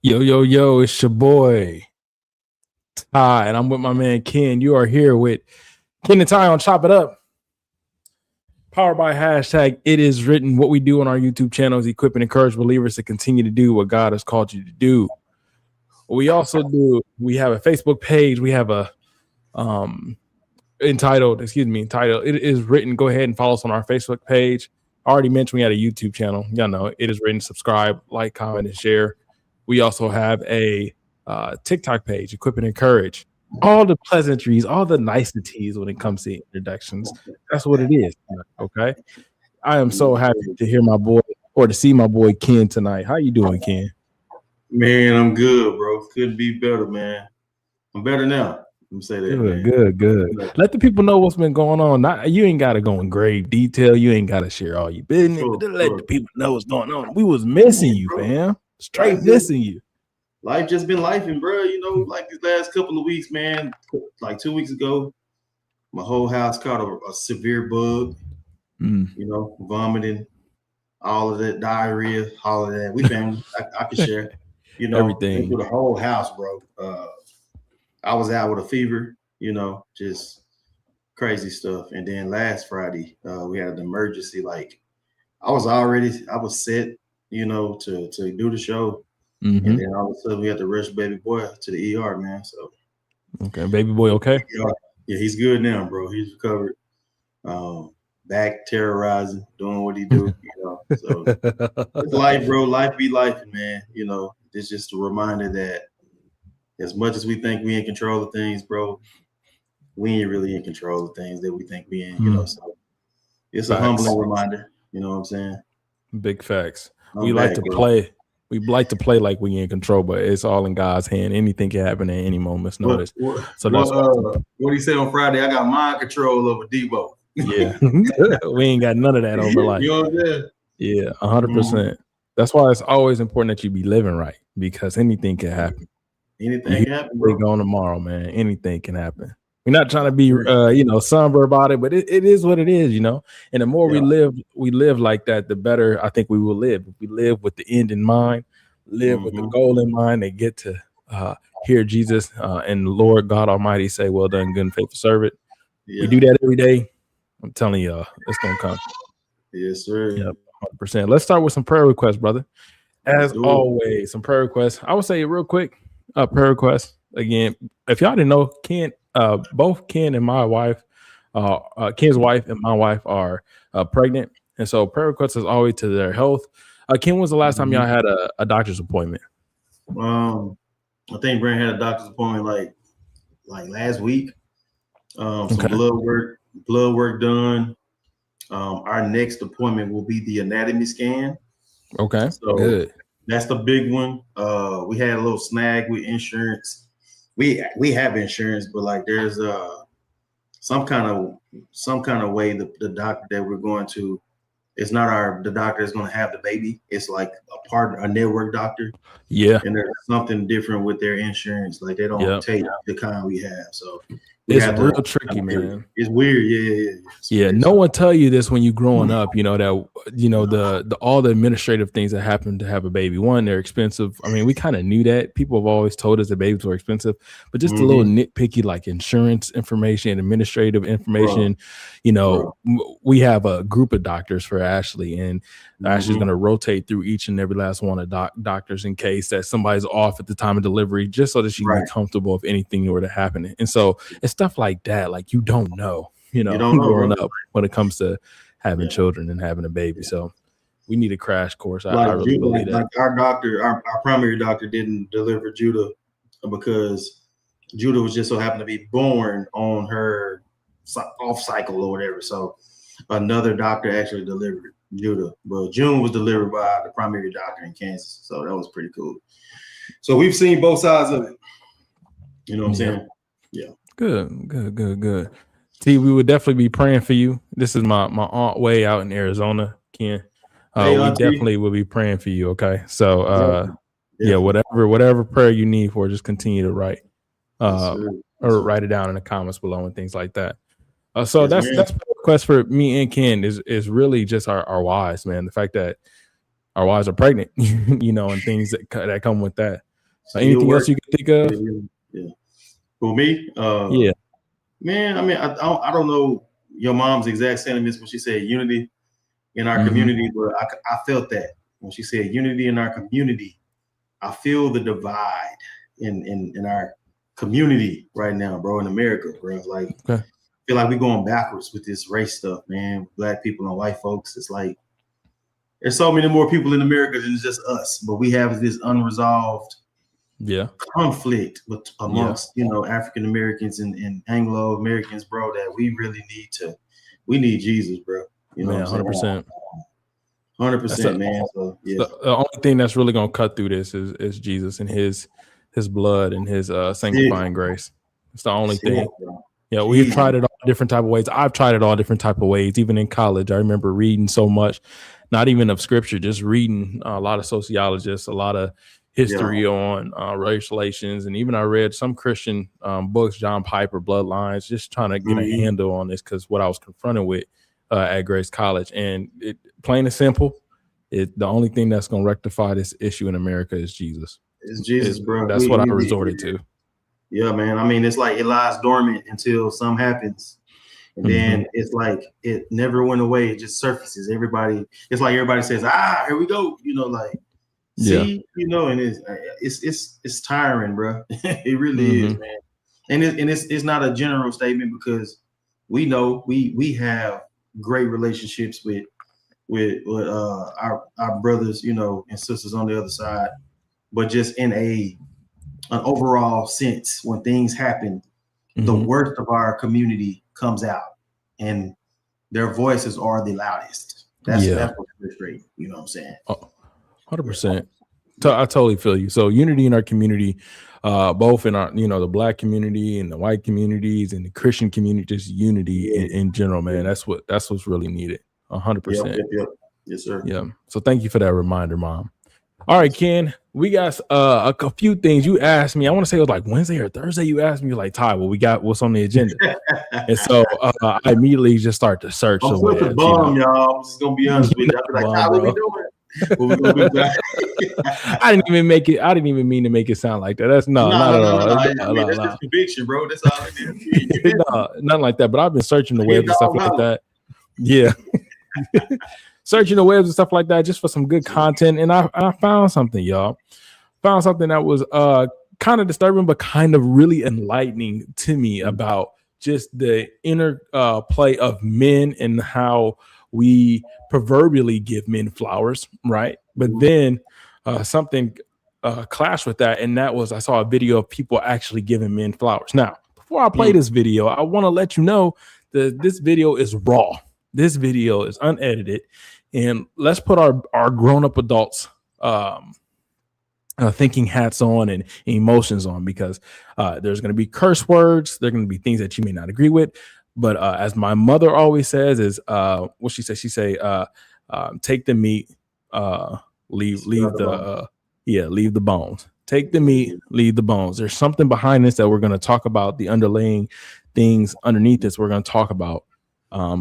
Yo, yo, yo, it's your boy, Ty, and I'm with my man, Ken. You are here with Ken and Ty on Chop It Up. Powered by hashtag It Is Written. What we do on our YouTube channel is equip and encourage believers to continue to do what God has called you to do. What we also do, we have a Facebook page. We have a entitled, It Is Written. Go ahead and follow us on our Facebook page. I already mentioned we had a YouTube channel. Y'all know It Is Written. Subscribe, like, comment, and share. We also have a TikTok page, Equip and Encourage. All the pleasantries, all the niceties when it comes to introductions. That's what it is. Okay. I am so happy to hear my boy or to see my boy Ken tonight. How you doing, Ken? Man, I'm good, bro. Couldn't be better, man. I'm better now. Let me say that. Good. Let the people know what's been going on. You ain't got to go in grave detail. You ain't got to share all your business. But let the people know what's going on. We was missing you, fam. Straight missing you. Life just been lifing, bro. You know, like these last couple of weeks, man. Like 2 weeks ago, my whole house caught a severe bug. You know, vomiting, all of that, diarrhea, all of that. We family. I can share. You know, everything through the whole house, bro. I was out with a fever. You know, just crazy stuff. And then last Friday, we had an emergency. Like I was set, you know, to do the show. And then all of a sudden we had to rush baby boy to the ER, man. So okay, baby boy, okay. Yeah, he's good now, bro. He's recovered. Back terrorizing, doing what he do, you know. So it's life, bro. Life be life, man. You know, it's just a reminder that as much as we think we in control of things, bro, we ain't really in control of things that we think we in, you know. So it's a humbling reminder, you know what I'm saying? Big facts. We like to play like we in control, but it's all in God's hand. Anything can happen at any moment's notice. So that's what he said on Friday. I got mind control over Debo. Yeah, we ain't got none of that over life. You know what I'm saying? Yeah, 100%. That's why it's always important that you be living right, because anything can happen. Anything can happen. We're going tomorrow, man. Anything can happen. We're not trying to be, somber about it, but it is what it is, you know. And the more we live like that, the better I think we will live. If we live with the end in mind, live with the goal in mind, and get to hear Jesus and Lord God Almighty say, "Well done, good and faithful servant." We do that every day. I'm telling y'all, it's gonna come. Yes, sir. Yep, 100%. Let's start with some prayer requests, brother. As always, some prayer requests. I would say real quick, prayer requests. Again, if y'all didn't know, both Ken and my wife, Ken's wife and my wife are pregnant, and so prayer requests is always to their health. Ken, was the last time y'all had a doctor's appointment? I think Brent had a doctor's appointment like last week. Some blood work done. Our next appointment will be the anatomy scan. Okay, so good. That's the big one. We had a little snag with insurance. We have insurance, but like there's some kind of way the doctor that we're going to, it's not the doctor that's going to have the baby. It's like a network doctor. Yeah. And there's something different with their insurance. Like they don't take the kind we have. So it's real tricky, man. It's weird. Yeah. No one tell you this when you growing up, you know, that, you know, the all the administrative things that happen to have a baby. One, they're expensive. I mean, we kind of knew that. People have always told us that babies were expensive, but just a little nitpicky, like insurance information, administrative information. You know, we have a group of doctors for Ashley, and Ashley's going to rotate through each and every last one of doctors in case that somebody's off at the time of delivery, just so that she can be comfortable if anything were to happen. And so it's stuff like that, like you don't know, growing up when it comes to having children and having a baby. So we need a crash course. I really believe that. Like our primary doctor didn't deliver Judah because Judah was just so happened to be born on her off cycle or whatever. So another doctor actually delivered Judah, but June was delivered by the primary doctor in Kansas. So that was pretty cool. So we've seen both sides of it. You know what I'm saying? Yeah. Good. T, we would definitely be praying for you. This is my aunt way out in Arizona, Ken. We definitely will be praying for you. Okay. So whatever prayer you need for, just continue to write or write it down in the comments below and things like that. So that's the request for me and Ken is really just our wives, man. The fact that our wives are pregnant, you know, and things that come with that. Anything else you can think of? Yeah. For me, Yeah. Man, I mean, I don't know your mom's exact sentiments when she said unity in our community, but I felt that when she said unity in our community. I feel the divide in our community right now, bro, in America, bro. Like, I feel like we're going backwards with this race stuff, man. Black people and white folks. It's like there's so many more people in America than just us, but we have this unresolved conflict amongst African Americans and Anglo Americans, bro. That we really need Jesus, bro. You know, 100%. 100%, man. So yeah, the only thing that's really gonna cut through this is Jesus and his blood and his sanctifying grace. It's the only thing. Yeah, we've tried it all different type of ways. I've tried it all different type of ways. Even in college, I remember reading so much, not even of scripture, just reading a lot of sociologists, a lot of history on race relations, and even I read some Christian books, John Piper, Bloodlines, just trying to get a handle on this because what I was confronted with at Grace College, and it plain and simple, the only thing that's going to rectify this issue in America is Jesus. It's Jesus, bro. That's what I resorted to. Yeah, man. I mean, it's like it lies dormant until something happens. And then it's like it never went away. It just surfaces. It's like everybody says, here we go. See, and it's tiring, bro. It really is, man. And it's not a general statement because we know we have great relationships with our brothers, and sisters on the other side, but just in an overall sense, when things happen, the worst of our community comes out, and their voices are the loudest. That's what's frustrating. You know what I'm saying? 100%. I totally feel you. So unity in our community, both in our, the Black community and the white communities and the Christian community, just unity in general, man. That's what's really needed. 100%. Yep. Yes, sir. Yeah. So thank you for that reminder, Mom. All right, Ken, we got a few things you asked me. I want to say it was like Wednesday or Thursday. You asked me, like, Ty, we got what's on the agenda. And so I immediately just start to search. I'm with the bomb, y'all. I'm just going to be honest with you. I'll be like, Ty, what we doing? I didn't even mean to make it sound like that. That's not at all. That's just conviction, bro. That's all it is. No, nothing like that. But I've been searching the webs and stuff like that. Yeah. Searching the webs and stuff like that just for some good content. And I found something, y'all. Found something that was kind of disturbing, but kind of really enlightening to me about just the inner play of men and how we proverbially give men flowers, right? But then something clashed with that, and that was I saw a video of people actually giving men flowers. Now, before I play this video, I want to let you know that this video is raw. This video is unedited, and let's put our grown-up adults thinking hats on and emotions on, because there's going to be curse words. There are going to be things that you may not agree with. But as my mother always says, is what she says. She say, "Take the meat, leave the bones. Take the meat, leave the bones." There's something behind this that we're going to talk about. The underlying things underneath this we're going to talk about.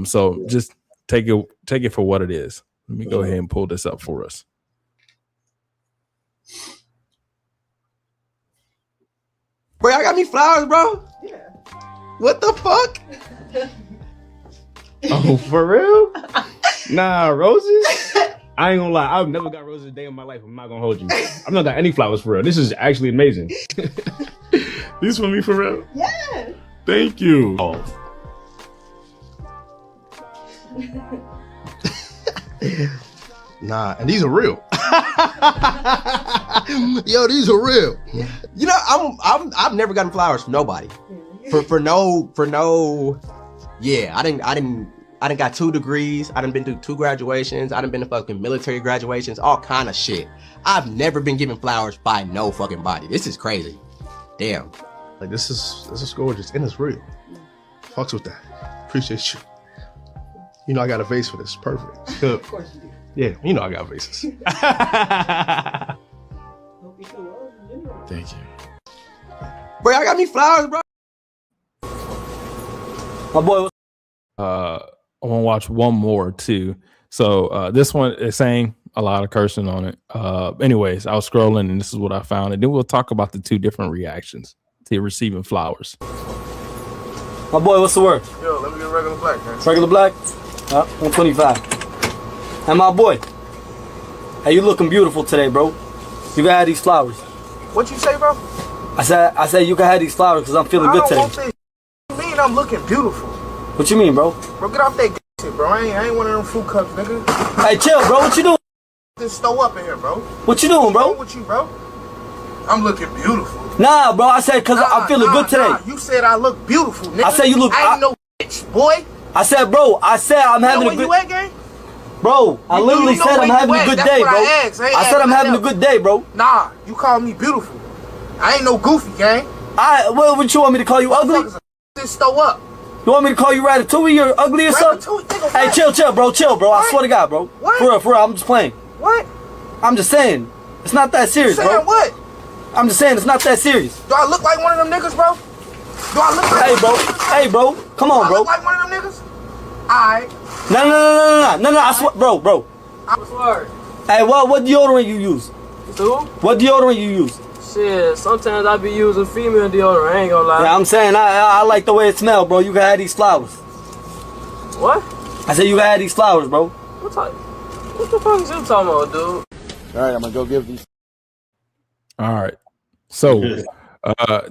So just take it for what it is. Let me go ahead and pull this up for us. Bro, y'all got me flowers, bro. Yeah. What the fuck? Oh, for real? Nah, roses? I ain't gonna lie. I've never got roses a day in my life. I'm not gonna hold you. I've not got any flowers for real. This is actually amazing. These for me for real? Yeah. Thank you. Oh. Nah, and these are real. Yo, these are real. You know, I've never gotten flowers from nobody. For no. Yeah, I didn't got 2 degrees. I done been through 2 graduations. I done been to fucking military graduations, all kind of shit. I've never been given flowers by no fucking body. This is crazy. Damn. Like this is gorgeous and it's real. Fucks with that. Appreciate you. You know I got a vase for this. Perfect. Of course you do. Yeah, you know I got vases. Hope you feel well. Thank you. Bro, y'all got me flowers, bro. My boy. I want to watch one more too. So this one is saying, a lot of cursing on it. Anyways, I was scrolling and this is what I found, and then we'll talk about the two different reactions to receiving flowers. My boy, what's the word? Yo, let me get regular black, man. Regular black? 125. And my boy, hey, you looking beautiful today, bro. You can have these flowers. What you say, bro? I said you can have these flowers because I'm feeling good today. What you mean I'm looking beautiful? What you mean, bro? Bro, get off that shit, bro. I ain't one of them fruit cups, nigga. Hey, chill, bro. What you doing? Just stow up in here, bro. What you doing, bro? What's wrong with you, bro? I'm looking beautiful. Nah, bro. I said because I'm feeling good today. Nah. You said I look beautiful, nigga. I said you look. I ain't no bitch, boy. I said, bro. I said I'm having a good. You at, gang? Bro, I literally said I'm having a good day, bro. I said I'm having a good day, bro. Nah, you call me beautiful. I ain't no goofy, gang. What you want me to call you ugly? Just stow up. You want me to call you Ratatouille or ugly or something? Hey, chill, bro. I swear to God, bro. What? For real, I'm just playing. What? I'm just saying. It's not that serious, bro. Saying what? I'm just saying it's not that serious. Do I look like one of them niggas, bro? Do I look like Hey, bro. Come on, bro. Do I look like one of them niggas? Alright. No. I swear, bro. What's the word? Hey, what deodorant you use? Who? What deodorant you use? Shit, sometimes I be using female deodorant, I ain't gonna lie. Yeah, I'm saying I like the way it smells, bro. You can have these flowers. What? I said you can have these flowers, bro. What the fuck is you talking about, dude? Alright, I'm gonna go give these. All right. So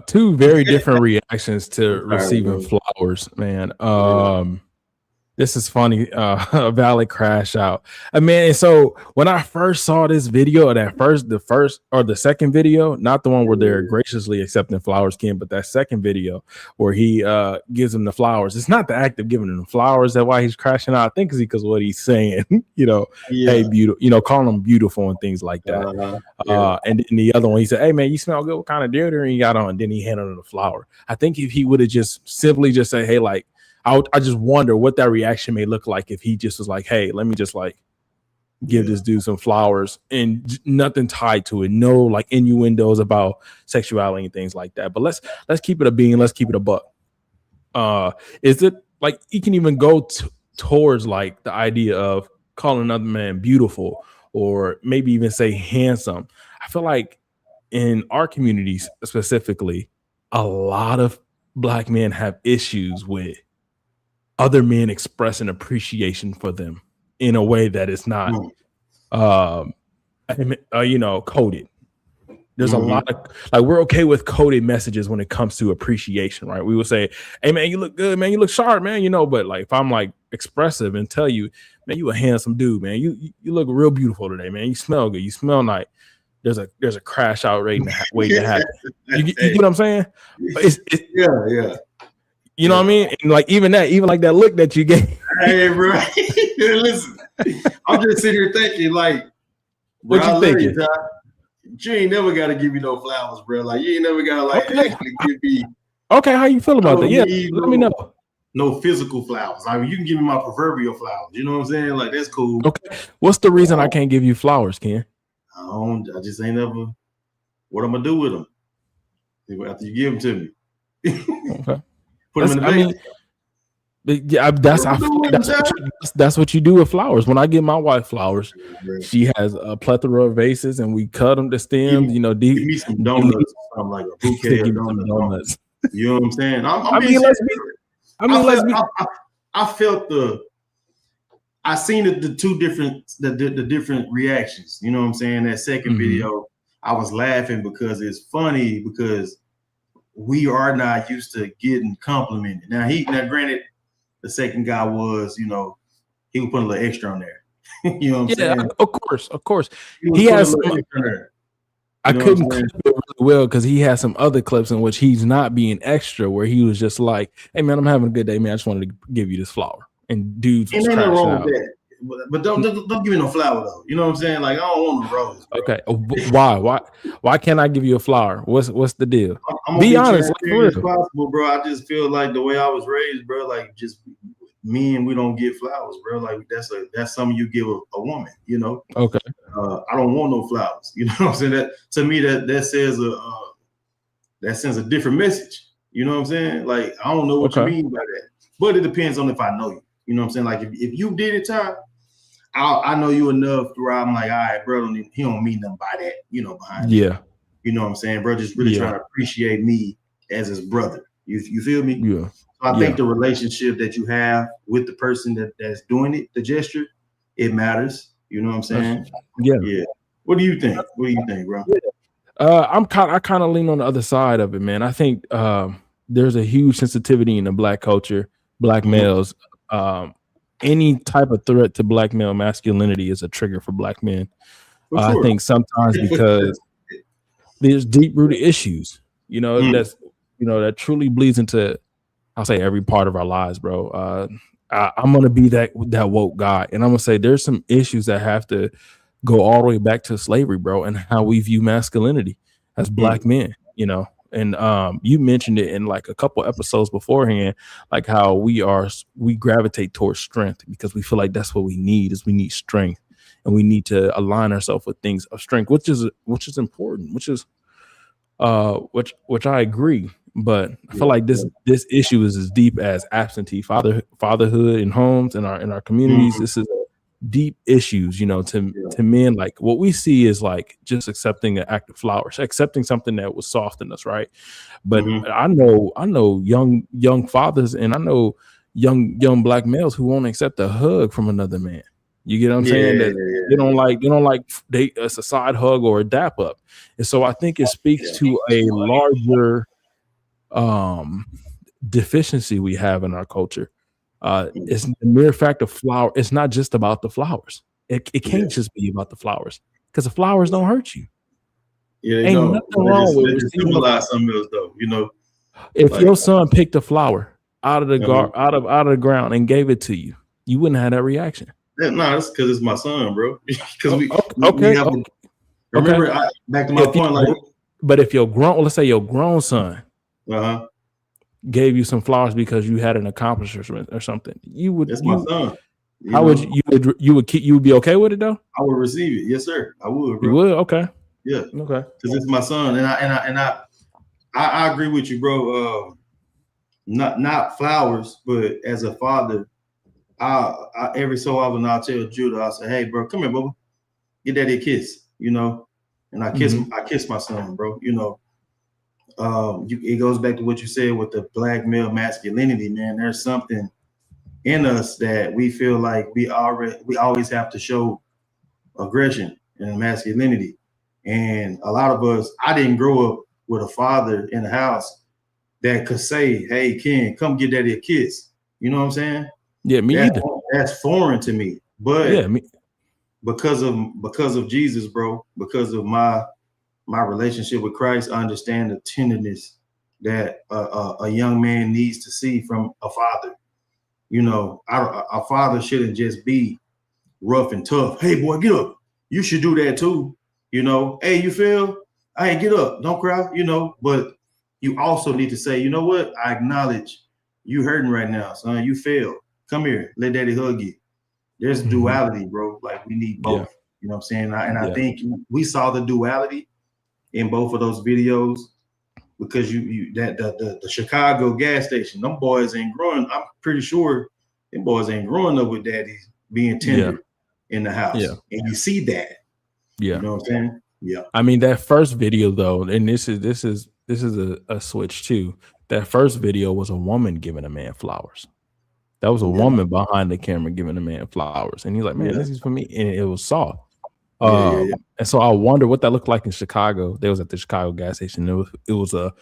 two very different reactions to receiving flowers, man. This is funny. A valid crash out. Man, so when I first saw this video, the second video, not the one where they're graciously accepting flowers, Ken, but that second video where he gives them the flowers. It's not the act of giving them the flowers that why he's crashing out. I think it's because what he's saying, hey, beautiful, calling them beautiful and things like that. And then the other one, he said, hey man, you smell good. What kind of deodorant you got on? And then he handed him the flower. I think if he would have just simply just say, hey, like, I just wonder what that reaction may look like if he just was like, hey, let me just like give this dude some flowers and nothing tied to it. No like innuendos about sexuality and things like that. But let's keep it a bean. Let's keep it a buck. Is it like he can even go towards like the idea of calling another man beautiful or maybe even say handsome? I feel like in our communities specifically, a lot of Black men have issues with other men expressing appreciation for them in a way that is not, coded. There's a lot of like, we're okay with coded messages when it comes to appreciation, right? We will say, hey man, you look good, man. You look sharp, man. But like, if I'm like expressive and tell you, man, you a handsome dude, man. You look real beautiful today, man. You smell good. You smell nice. There's a crash out waiting to happen. You get what I'm saying? Yeah. You know what I mean? And like even like that look that you gave. Hey, bro. Listen, I'm just sitting here thinking, like, what you thinking? You ain't never got to give me no flowers, bro. Like, you ain't never got to actually give me. Okay, how you feel about that? Yeah, let me know. No physical flowers. I mean, you can give me my proverbial flowers. You know what I'm saying? Like, that's cool. Okay. What's the reason I can't give you flowers, Ken? I just ain't never. What I'm gonna do with them after you give them to me? Okay. Put them in the bag. Yeah, that's what you do with flowers. When I give my wife flowers, she has a plethora of vases, and we cut them to stems. Give me some donuts, or something like a bouquet of donuts. You know what I'm saying? I seen the two different reactions. You know what I'm saying? That second video, I was laughing because it's funny because we are not used to getting complimented. Now granted, the second guy was, he was putting a little extra on there. You know what I'm saying? Of course. He has some, I couldn't clip it really well because he has some other clips in which he's not being extra, where he was just like, hey man, I'm having a good day, man. I just wanted to give you this flower. And dudes was ain't nothing wrong out. with that. But don't give me no flower though. You know what I'm saying? Like, I don't want no rose. Bro. Okay. Why can't I give you a flower? What's the deal? I'm be honest, like, for as possible, bro. I just feel like the way I was raised, bro, like just men, we don't get flowers, bro. Like that's something you give a woman, Okay. I don't want no flowers. You know what I'm saying? That to me that says that sends a different message. You know what I'm saying? Like, I don't know what you mean by that. But it depends on if I know you. You know what I'm saying? Like if you did it, Ty, I know you enough to where I'm like, all right, bro, he don't mean nothing by that, behind it. Yeah. You know what I'm saying? Bro, just really trying to appreciate me as his brother. You feel me? Yeah. So I think the relationship that you have with the person that's doing it, the gesture, it matters. You know what I'm saying? Yeah. What do you think? What do you think, bro? I kind of lean on the other side of it, man. I think there's a huge sensitivity in the Black culture, Black males. Any type of threat to Black male masculinity is a trigger for Black men. Sure. I think sometimes because there's deep-rooted issues, that truly bleeds into, I'll say, every part of our lives, bro. I'm gonna be that woke guy, and I'm gonna say there's some issues that have to go all the way back to slavery, bro, and how we view masculinity as Black men, And you mentioned it in like a couple episodes beforehand, like how we gravitate towards strength because we feel like that's what we need strength, and we need to align ourselves with things of strength, which is important, which I agree. But I feel like this issue is as deep as absentee fatherhood in homes in our communities. This is deep issues, to men. Like what we see is like just accepting an act of flowers, accepting something that was soft in us, right? But I know young fathers, and I know young Black males who won't accept a hug from another man. You get what I'm saying? That they don't like it's a side hug or a dap up. And so I think it speaks to a larger deficiency we have in our culture. It's the mere fact of flower. It's not just about the flowers. It can't just be about the flowers, because the flowers don't hurt you. Ain't nothing wrong with it. Symbolize something else, though. If your son picked a flower out of the out of the ground and gave it to you, you wouldn't have that reaction. No, that's because it's my son, bro. Because we remember, back to my point. But if let's say your grown son gave you some flowers because you had an accomplishment or something, you would. That's my son. You would be okay with it though? I would receive it. Yes, sir. I would. Bro. You would? Okay. Yeah. Okay. Because it's my son, and I agree with you, bro. Not flowers, but as a father, I every so often I'll tell Judah, I'll say, "Hey, bro, come here, bubba, get daddy a kiss," and I kiss my son, bro. It goes back to what you said with the Black male masculinity, man. There's something in us that we feel like we always have to show aggression and masculinity. And a lot of us, I didn't grow up with a father in the house that could say, "Hey, Ken, come get daddy a kiss." You know what I'm saying? Yeah, me either. That's foreign to me. But because of Jesus, bro, because of my relationship with Christ, I understand the tenderness that a young man needs to see from a father. A father shouldn't just be rough and tough. "Hey, boy, get up. You should do that too." "Hey, you feel? Hey, get up. Don't cry." But you also need to say, "You know what? I acknowledge you hurting right now, son. You failed. Come here. Let daddy hug you." There's duality, bro. Like we need both. You know what I'm saying? I think we saw the duality in both of those videos, because the Chicago gas station, them boys ain't growing. I'm pretty sure them boys ain't growing up with daddies being tender in the house. Yeah. And you see that. Yeah. You know what I'm saying? Yeah. I mean, that first video though, and this is a switch too. That first video was a woman giving a man flowers. That was a woman behind the camera giving a man flowers. And he's like, "Man, this is for me." And it was soft. And so I wonder what that looked like in Chicago. They was at the Chicago gas station. It was a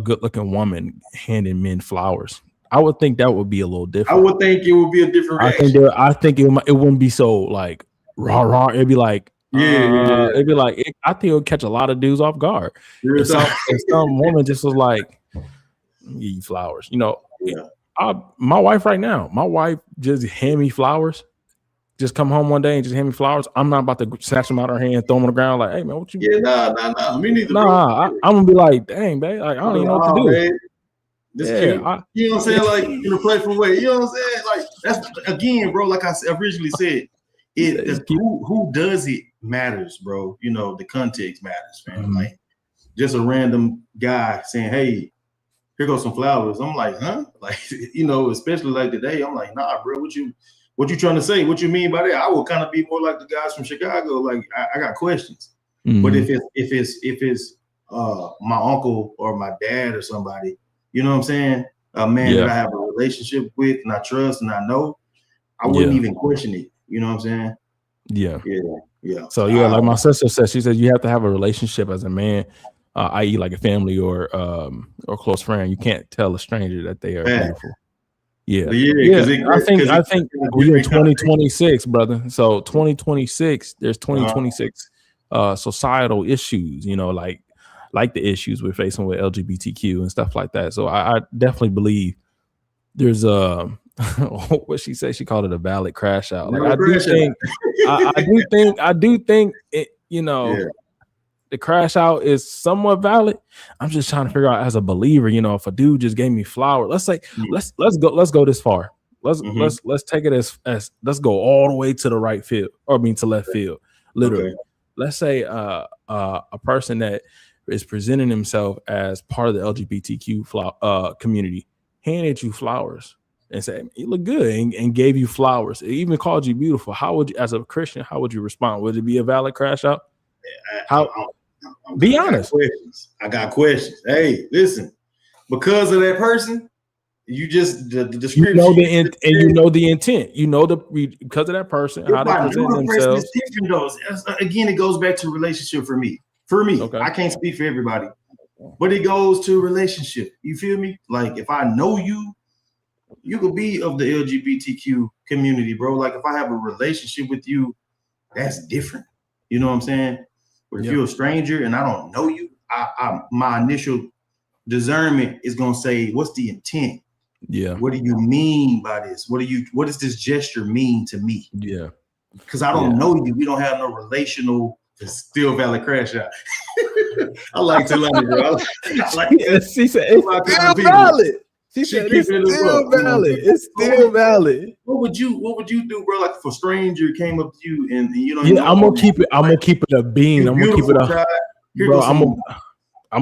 good looking woman handing men flowers. I would think that would be a little different. I would think it would be a different reaction. I think it wouldn't be so like rah. It'd be like it'd be like I think it would catch a lot of dudes off guard. If some woman just was like, "Give you flowers," my wife right now, just hand me flowers. Just come home one day and just hand me flowers. I'm not about to snatch them out of her hand, throw them on the ground like, "Hey man, what you?" Nah. Me neither. I'm gonna be like, "Dang, babe, like I don't even know what to do." Man. You know what I'm saying? Like in a playful way. You know what I'm saying? Like that's again, bro. Like I originally said, who does it matters, bro. The context matters, man. Like just a random guy saying, "Hey, here goes some flowers." I'm like, huh? Like, especially like today, I'm like, nah, bro, what you trying to say? What you mean by that? I would kind of be more like the guys from Chicago. Like I got questions. But if it's my uncle or my dad or somebody, you know what I'm saying? A man that I have a relationship with and I trust and I know, I wouldn't even question it. You know what I'm saying? Yeah. So like my sister said, she said you have to have a relationship as a man, i.e., like a family or close friend. You can't tell a stranger that they are beautiful. I think we're in 2026, brother. So 2026, there's 2026 societal issues, you know, like the issues we're facing with LGBTQ and stuff like that. So I definitely believe there's what she said, she called it a valid crash out. Like I do think it, you know, the crash out is somewhat valid. I'm just trying to figure out as a believer, you know, if a dude just gave me flowers, let's say, let's go this far. Let's take it as let's go all the way to the right field, or to left field, literally. Let's say a person that is presenting himself as part of the LGBTQ community handed you flowers and said, you look good, and gave you flowers. It even called you beautiful. How would you, as a Christian, how would you respond? Would it be a valid crash out? Be honest. I got questions. Hey, listen, because of that person, you just the description. You know the intent. You know because of that person, how they present themselves. Again, it goes back to relationship for me. Okay. I can't speak for everybody, but it goes to relationship. You feel me? Like if I know you, you could be of the LGBTQ community, bro. Like if I have a relationship with you, that's different. You know what I'm saying? But if you're a stranger and I don't know you, my initial discernment is gonna say, what's the intent? Yeah. What do you mean by this? What does this gesture mean to me? Yeah. Because I don't know you. We don't have no relational. It's still valid crash out. I like to learn it, bro. She said it's still valid. She said it's still valid. It's still valid. What would you do, bro? Like if a stranger came up to you and you know, I'm gonna keep it. I'm gonna keep it a bean. I'm gonna keep it a bro. I'm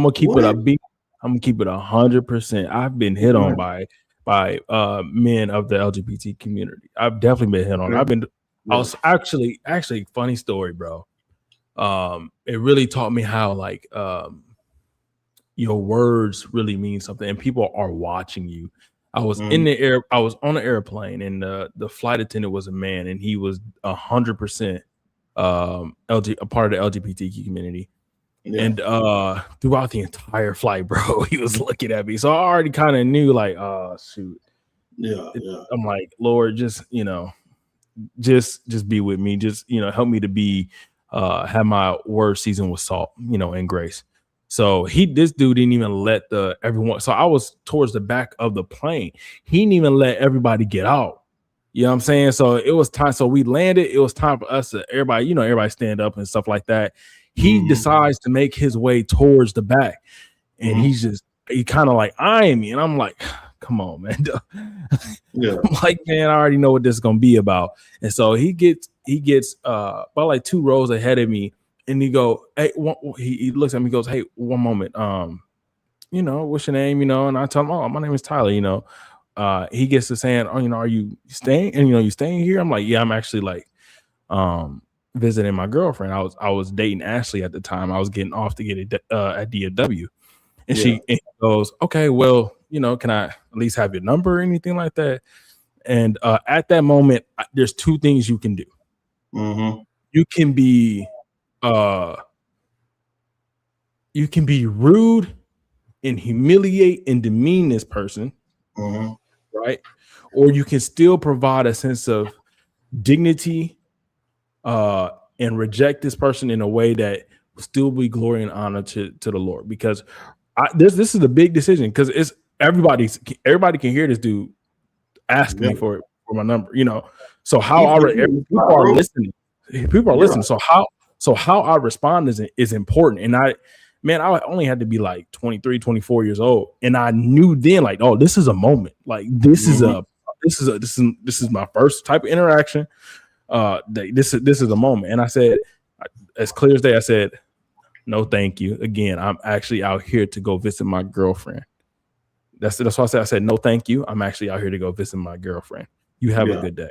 gonna keep it a bean. I'm gonna keep it 100%. I've been hit on by men of the LGBT community. I've definitely been hit on. I was actually funny story, bro. It really taught me how like your words really mean something, and people are watching you. I was in the air. I was on an airplane, and the flight attendant was a man, and he was 100% a part of the LGBTQ community. Yeah. And throughout the entire flight, bro, he was looking at me. So I already kind of knew, like, oh shoot. Yeah. I'm like, Lord, just just be with me. Just, help me to be have my word seasoned with salt, and grace. So this dude didn't even let everyone. So I was towards the back of the plane. He didn't even let everybody get out. You know what I'm saying? So it was time. So we landed. It was time for us to everybody stand up and stuff like that. He decides to make his way towards the back, and he kind of like eyeing me, and I'm like, come on, man. Yeah. I'm like, man, I already know what this is gonna be about. And so he gets about like 2 rows ahead of me, and he he looks at me, goes, hey, one moment, what's your name? And I tell him, oh, my name is Tyler. He gets to saying, oh, are you staying? And you staying here? I'm like, yeah, I'm actually like visiting my girlfriend. I was dating Ashley at the time. I was getting off to get a DFW. And she goes, okay, well, can I at least have your number or anything like that? And at that moment, there's 2 things you can do. Mm-hmm. You can be rude and humiliate and demean this person, right? Or you can still provide a sense of dignity and reject this person in a way that will still be glory and honor to the Lord. Because this is a big decision, because it's everybody can hear this dude asking me for my number, So how people are listening. People are listening. So how I respond is important. And I only had to be like 23, 24 years old, and I knew then, like, oh, this is a moment. Like this is my first type of interaction. This is a moment. And I said, as clear as day, I said, no, thank you. Again, I'm actually out here to go visit my girlfriend. That's why I said, no, thank you. I'm actually out here to go visit my girlfriend. You have a good day.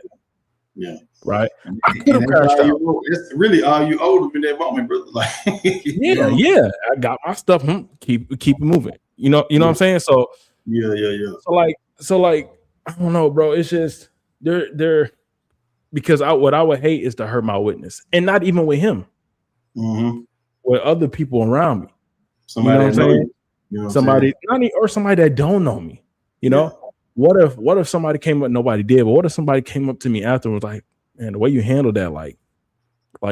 Yeah. right? And I could have that's crashed out. It's really all you owe them in that moment, brother. Like, Yeah. I got my stuff. Keep it moving. You know what I'm saying? So yeah. So like, I don't know, bro. It's just they're because what I would hate is to hurt my witness, and not even with him, with other people around me. Somebody you know what I'm saying? Somebody that don't know me. You know, what if somebody came up, nobody did, but what if somebody came up to me afterwards, like, man, the way you handled that, like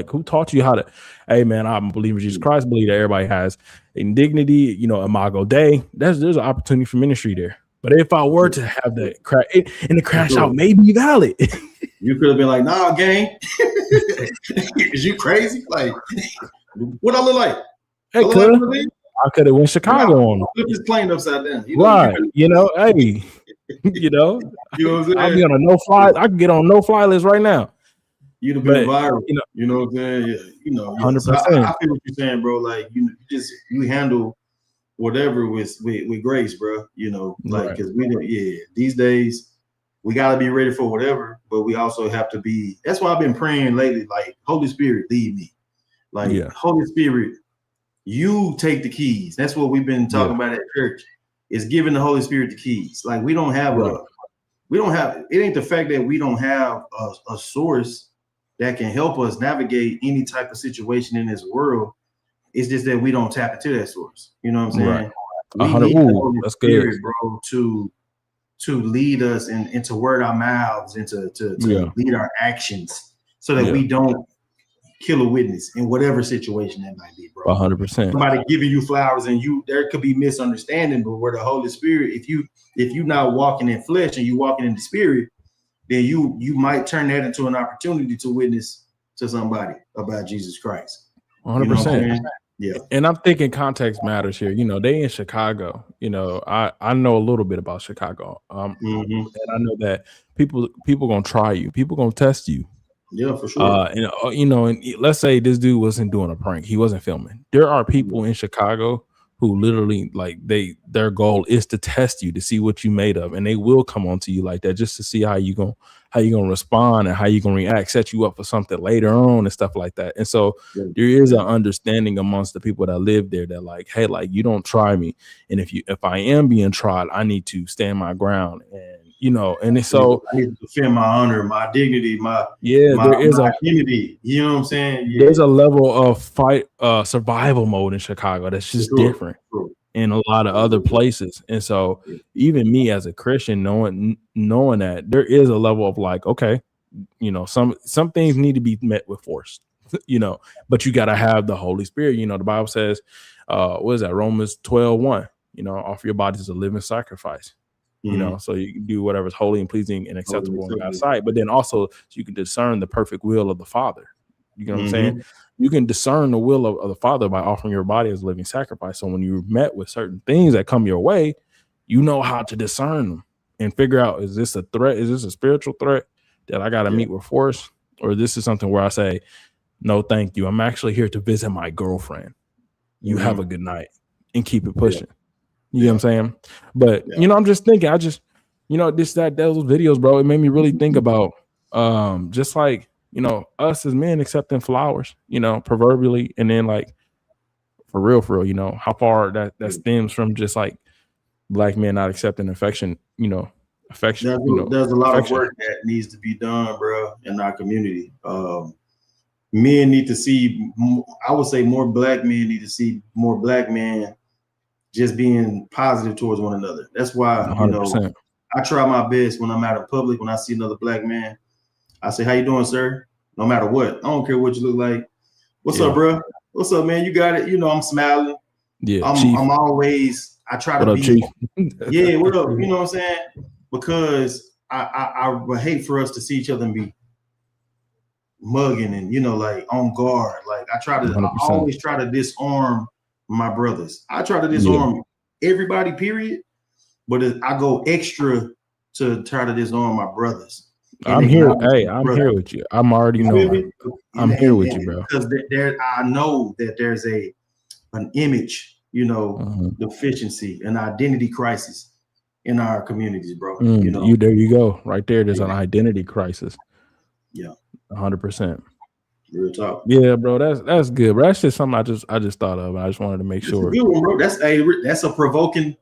who taught you how to? Hey, man, I'm a believer in Jesus Christ. Believe that everybody has dignity. Imago Dei. There's an opportunity for ministry there. But if I were to have that crash and the crash out, maybe valid. You could have been like, nah, gang. Is you crazy? Like, what I look like? Hey, I could have went Chicago on him. Flip his plane upside down. Hey, I'll be on a no-fly. I can get on a no-fly list right now. You'd have been viral. You know what I'm saying? Yeah. 100%. So I feel what you're saying, bro. Like, you handle whatever with grace, bro. Because these days we gotta be ready for whatever, but we also have to be. That's why I've been praying lately. Like, Holy Spirit, lead me. Like, Holy Spirit, you take the keys. That's what we've been talking about at church. Is giving the Holy Spirit the keys. Like, we don't have it ain't the fact that we don't have a source that can help us navigate any type of situation in this world. It's just that we don't tap into that source. You know what I'm saying? Right. We need the Holy Spirit, bro, to lead us and to word our mouths and to lead our actions so that we don't kill a witness in whatever situation that might be, bro. 100%. Somebody giving you flowers and there could be misunderstanding, but where the Holy Spirit, if you're not walking in flesh and you walking in the spirit, then you might turn that into an opportunity to witness to somebody about Jesus Christ. 100%. Yeah. And I'm thinking context matters here. They in Chicago. I know a little bit about Chicago. And I know that people gonna try you. People gonna test you. Yeah, for sure. And let's say this dude wasn't doing a prank. He wasn't filming. There are people in Chicago who literally, like, their goal is to test you, to see what you made of, and they will come on to you like that just to see how you gonna respond and how you gonna react, set you up for something later on and stuff like that. And so there is an understanding amongst the people that live there that, like, hey, like, you don't try me, and if I am being tried, I need to stand my ground, and and so I need to defend my honor, my dignity, there is my identity. You know what I'm saying? Yeah. There's a level of survival mode in Chicago that's just different in a lot of other places. And so even me as a Christian, knowing that there is a level of, like, okay, some things need to be met with force, but you got to have the Holy Spirit. The Bible says, what is that? Romans 12:1, offer your bodies as a living sacrifice. So you can do whatever's holy and pleasing and acceptable in God's sight, but then also so you can discern the perfect will of the Father. You know what I'm saying? You can discern the will of the Father by offering your body as a living sacrifice. So when you're met with certain things that come your way, you know how to discern them and figure out, is this a threat? Is this a spiritual threat that I got to meet with force? Or this is something where I say, no, thank you. I'm actually here to visit my girlfriend. You have a good night and keep it pushing. You know what I'm saying? But, I'm just thinking, those videos, bro, it made me really think about just like, us as men accepting flowers, proverbially, and then, like, for real, how far that stems from just like Black men not accepting affection. There's a lot of work that needs to be done, bro, in our community. Men need to see, I would say more Black men need to see more Black men just being positive towards one another. That's why, 100%. I try my best when I'm out in public, when I see another Black man, I say, how you doing, sir? No matter what. I don't care what you look like. What's up, bro? What's up, man? You got it. I'm smiling. Yeah. I'm always, I try to be. Chief? Yeah, what up? You know what I'm saying? Because I would hate for us to see each other and be mugging and, like, on guard. Like, I always try to disarm my brothers. I try to disarm everybody, period. But I go extra to try to disarm my brothers. I'm here. Hey, I'm here with you. I'm already knowing. I'm here with you, bro. Because I know that there's an image, deficiency, an identity crisis in our communities, bro. There you go. Right there. There's an identity crisis. Yeah, 100%. real talk. Yeah, bro, that's good. But that's just something I just thought of. I just wanted to make It's sure. a good one, bro. That's a provoking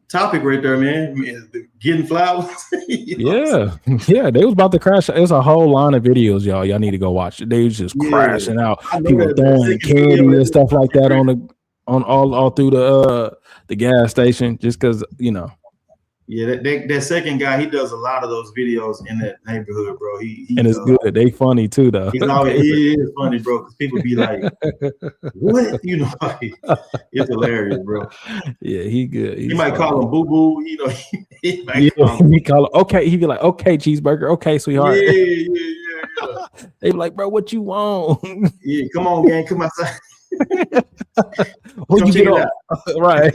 topic right there, man. Getting flowers. Yeah, yeah, they was about to crash. It was a whole line of videos, y'all. Y'all need to go watch it. They was just crashing out. I know People that throwing candy and stuff like that on all through the gas station, just because Yeah, that second guy, he does a lot of those videos in that neighborhood, bro. And it's good. They funny too, though. He is funny, bro. Because people be like, "What?" Like, it's hilarious, bro. Yeah, he good. He might call him boo boo. He might call him okay. He'd be like, "Okay, cheeseburger. Okay, sweetheart." Yeah. They be like, "Bro, what you want?" Yeah, come on, gang, come outside. When you get on, right?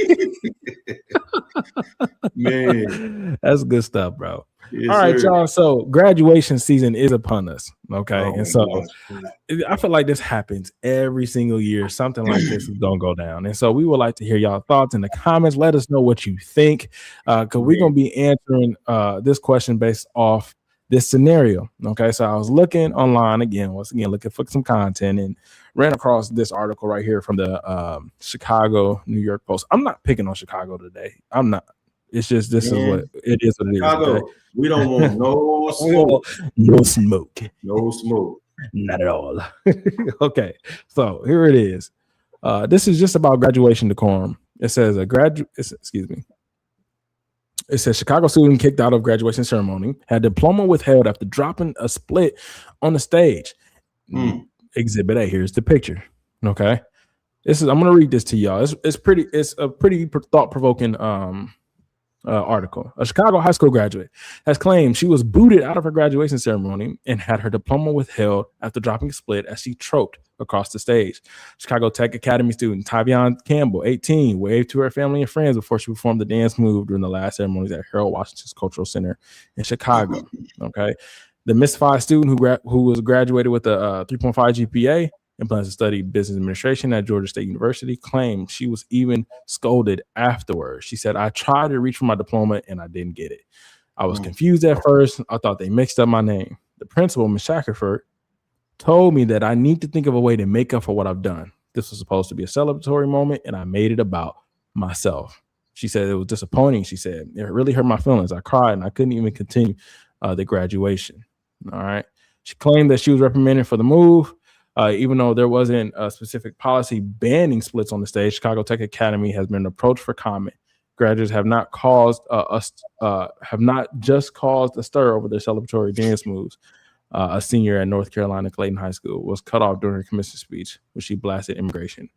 Man, that's good stuff, bro. Yes, all right, sir. y'all. So graduation season is upon us. Okay, Oh, and so gosh. I feel like this happens every single year. Something like this is gonna go down, and so we would like to hear y'all thoughts in the comments. Let us know what you think, because we're gonna be answering this question based off this scenario. Okay, so I was looking online once again, looking for some content and ran across this article right here from the Chicago New York Post. I'm not picking on Chicago today. I'm not. It's just this is what it is. What it Chicago, is. Okay? we don't want no smoke. No smoke. No smoke. Not at all. Okay, so here it is. This is just about graduation decorum. It says excuse me. It says Chicago student kicked out of graduation ceremony, had diploma withheld after dropping a split on the stage. Exhibit A. Here's the picture. Okay, I'm gonna read this to y'all. It's a pretty thought-provoking article. A Chicago high school graduate has claimed she was booted out of her graduation ceremony and had her diploma withheld after dropping a split as she choked across the stage. Chicago Tech Academy student Tavion Campbell, 18, waved to her family and friends before she performed the dance move during the last ceremonies at Harold Washington's Cultural Center in Chicago. Okay, the mystified student who was graduated with a 3.5 GPA and plans to study business administration at Georgia State University, claimed she was even scolded afterwards. She said, "I tried to reach for my diploma and I didn't get it. I was confused at first. I thought they mixed up my name. The principal, Ms. Shackelford, told me that I need to think of a way to make up for what I've done. This was supposed to be a celebratory moment and I made it about myself." She said it was disappointing. She said, "It really hurt my feelings. I cried and I couldn't even continue the graduation." All right. She claimed that she was reprimanded for the move. Even though there wasn't a specific policy banning splits on the stage, Chicago Tech Academy has been approached for comment. Graduates have not just caused a stir over their celebratory dance moves. A senior at North Carolina Clayton High School was cut off during her commencement speech, where she blasted immigration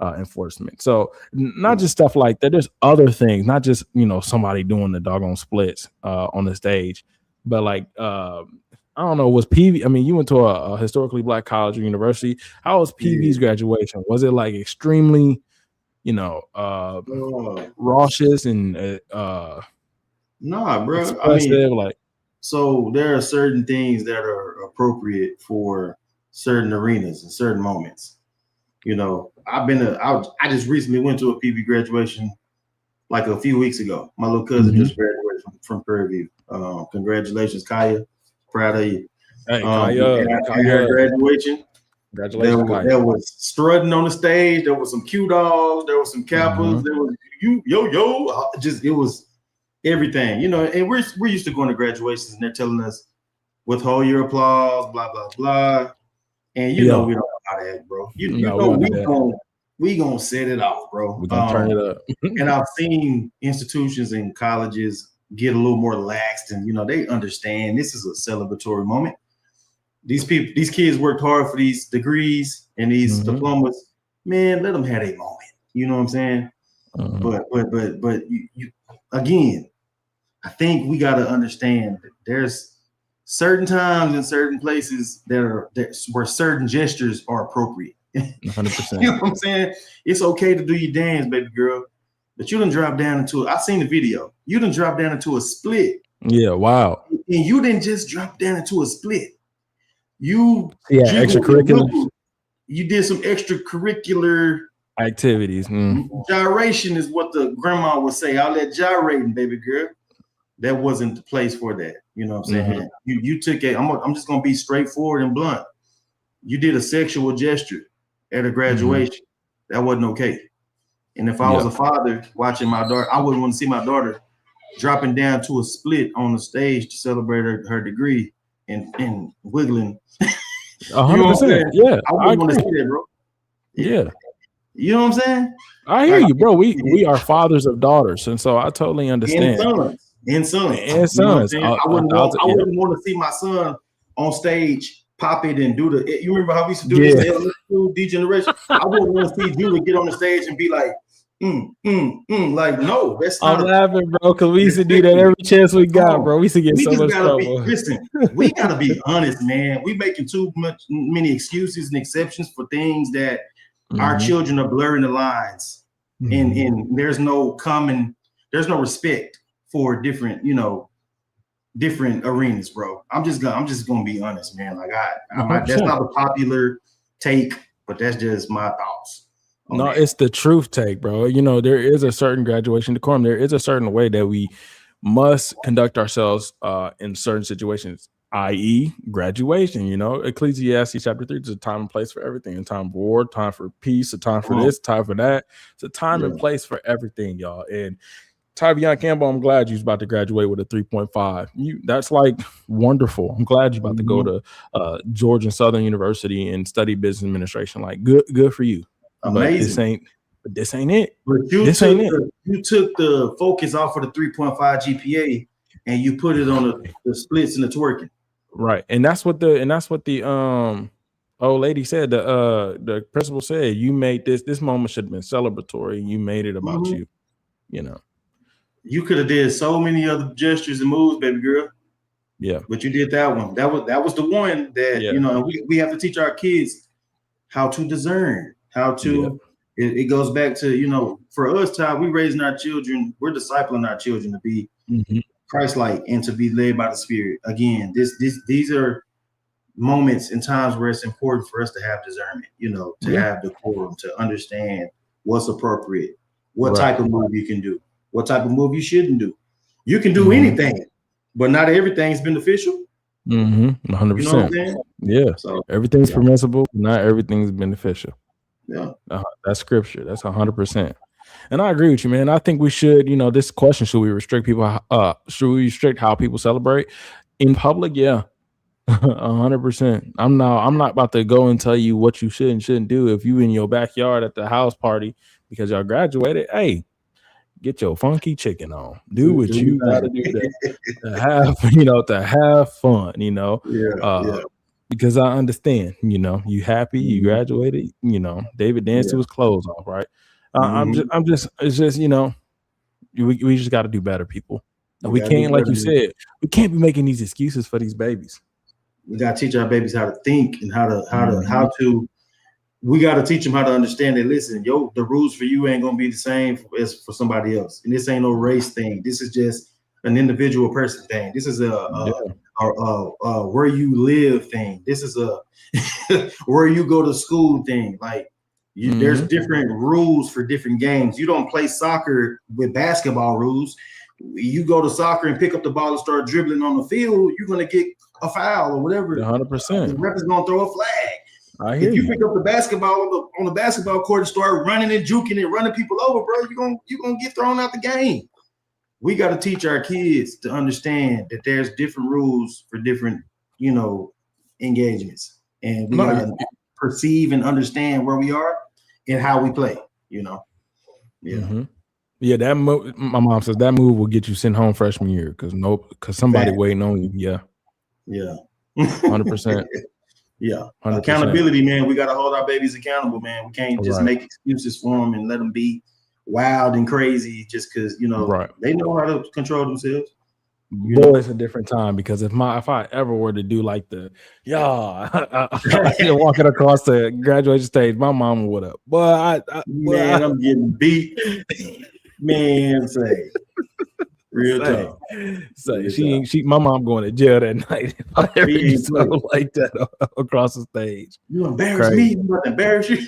enforcement. So not just stuff like that. There's other things, not just somebody doing the doggone splits on the stage, but like. I don't know, was PV, I mean, you went to a historically black college or university. How was PV's graduation? Was it like extremely, raucous and nah, bro. expressive, so there are certain things that are appropriate for certain arenas and certain moments. I just recently went to a PV graduation like a few weeks ago. My little cousin just graduated from Prairie View. Congratulations, Kaya. Proud of you. Hey, Kaya. Graduation. Congratulations, Kaya. There was strutting on the stage. There was some Q dogs. There was some Kappas. There was it was everything, and we're used to going to graduations and they're telling us withhold your applause, blah, blah, blah. And we don't know how to act, bro. We gonna set it off, bro. We're gonna turn it up. And I've seen institutions and colleges get a little more laxed, and they understand this is a celebratory moment. These kids worked hard for these degrees and these diplomas. Man, let them have a moment. You know what I'm saying? But you again, I think we got to understand that there's certain times and certain places where certain gestures are appropriate. 100%. You know what I'm saying? It's okay to do your dance, baby girl. But you done drop down into I've seen the video. You done drop down into a split. Yeah, wow. And you didn't just drop down into a split. Extracurricular. You did some extracurricular activities. Gyration is what the grandma would say. All that gyrating, baby girl. That wasn't the place for that. You know what I'm saying? You took it. I'm just gonna be straightforward and blunt. You did a sexual gesture at a graduation. That wasn't okay. And if I was a father watching my daughter, I wouldn't want to see my daughter dropping down to a split on the stage to celebrate her degree and wiggling. 100%. Yeah, I wouldn't want to see that, bro. Yeah. You know what I'm saying? I hear you, bro. We are fathers of daughters, and so I totally understand. And sons. You know I wouldn't want to see my son on stage pop it and do the. You remember how we used to do this in elementary school, degeneration? I wouldn't want to see Julie get on the stage and be like, like, no, that's not. I'm laughing, bro, because we used to do that every chance we got, bro. We used to get so much trouble. Listen, we gotta be honest, man. We making many excuses and exceptions for things that our children are blurring the lines, and there's no respect for different, different arenas, bro. I'm just gonna be honest, man. Like that's not a popular take, but that's just my thoughts. No, it's the truth take, bro. There is a certain graduation decorum. There is a certain way that we must conduct ourselves in certain situations, i.e. graduation. Ecclesiastes chapter 3 is a time and place for everything. A time for war, time for peace, a time for this, time for that. It's a time and place for everything, y'all. And Tyvion Campbell, I'm glad you're about to graduate with a 3.5. That's like wonderful. I'm glad you're about to go to Georgia Southern University and study business administration. Like, good for you. Amazing. But this ain't it. But you took the focus off of the 3.5 GPA and you put it on the splits and the twerking. Right. And that's what the old lady said. The principal said, you made this moment should have been celebratory. You made it about you. You could have did so many other gestures and moves, baby girl. Yeah. But you did that one. That was the one that we have to teach our kids how to discern. How to it goes back to, for us, Ty, we raising our children, we're discipling our children to be Christ-like and to be led by the Spirit. Again, these are moments and times where it's important for us to have discernment, to have decorum, to understand what's appropriate, what type of move you can do, what type of move you shouldn't do. You can do anything, but not everything's beneficial. 100%. You know what I'm saying? Yeah. So everything's permissible, not everything's beneficial. Yeah, that's scripture. That's 100%. And I agree with you, man. I think we should, this question, should we restrict people? Should we restrict how people celebrate in public? Yeah, 100%. I'm not about to go and tell you what you should and shouldn't do. If you in your backyard at the house party because y'all graduated, hey, get your funky chicken on. Do what you gotta do to have fun. Because I understand, you happy, you graduated, David danced to his clothes off, right? It's just, we just got to do better, people. We can't, like you said, we can't be making these excuses for these babies. We got to teach our babies how to think and how to. We got to teach them how to understand that. Listen, the rules for you ain't gonna be the same as for somebody else, and this ain't no race thing. This is just an individual person thing. This is a where you live thing. This is a where you go to school thing. Like there's different rules for different games. You don't play soccer with basketball rules. You go to soccer and pick up the ball and start dribbling on the field, you're gonna get a foul or whatever. 100%. The ref is gonna throw a flag. If you pick up the basketball on the basketball court and start running and juking and running people over, bro, you're gonna get thrown out the game. We got to teach our kids to understand that there's different rules for different, engagements, and we got to perceive and understand where we are and how we play. Yeah. Yeah, that move. My mom says that move will get you sent home freshman year because somebody waiting on you. Yeah. 100%. Yeah. 100%. Accountability, man. We got to hold our babies accountable, man. We can't just make excuses for them and let them be wild and crazy just because they know how to control themselves. It's a different time because if I ever were to do like walking across the graduation stage, my mom would have. But I'm getting beat. Man, say real talk. So my mom going to jail that night if I ever do something like that across the stage. You embarrass me, I'm about to embarrass you.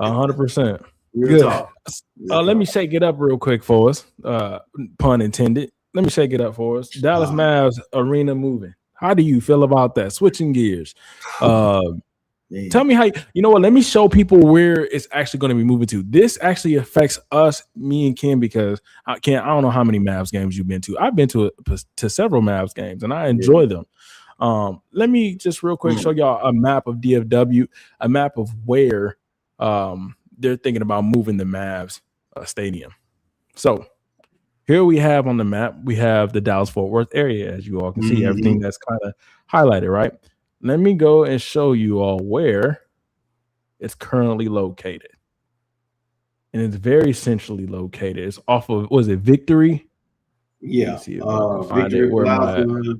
100%. Real talk. Let me shake it up real quick for us. Pun intended. let me shake it up for us. Dallas Uh-huh. Mavs arena moving. How do you feel about that? Switching gears. Man. Tell me how you know what? Let me show people where it's actually going to be moving to. This actually affects us, me and Ken, because I don't know how many Mavs games you've been to. I've been to several Mavs games and I enjoy them. Let me just real quick show y'all a map of DFW, a map of where they're thinking about moving the Mavs stadium. So here we have on the map, we have the Dallas-Fort Worth area, as you all can see, everything that's kind of highlighted, right? Let me go and show you all where it's currently located. And it's very centrally located. It's off of, was it Victory? Yeah. See if I can find Victory it. Where am I at?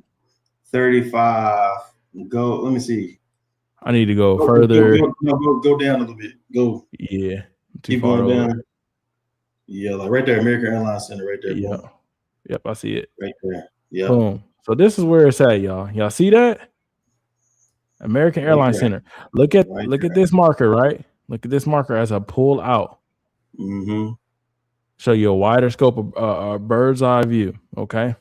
35. Go. Let me see. I need to go further. Go down a little bit. Go. Yeah. Keep going down. Yeah, like right there, American Airlines Center, right there. Yeah. Boom. Yep, I see it. Right there. Yeah. Boom. So this is where it's at, y'all. Y'all see that? American Airlines Center. Look at this marker, right? Look at this marker as I pull out. Show you a wider scope of bird's eye view, okay,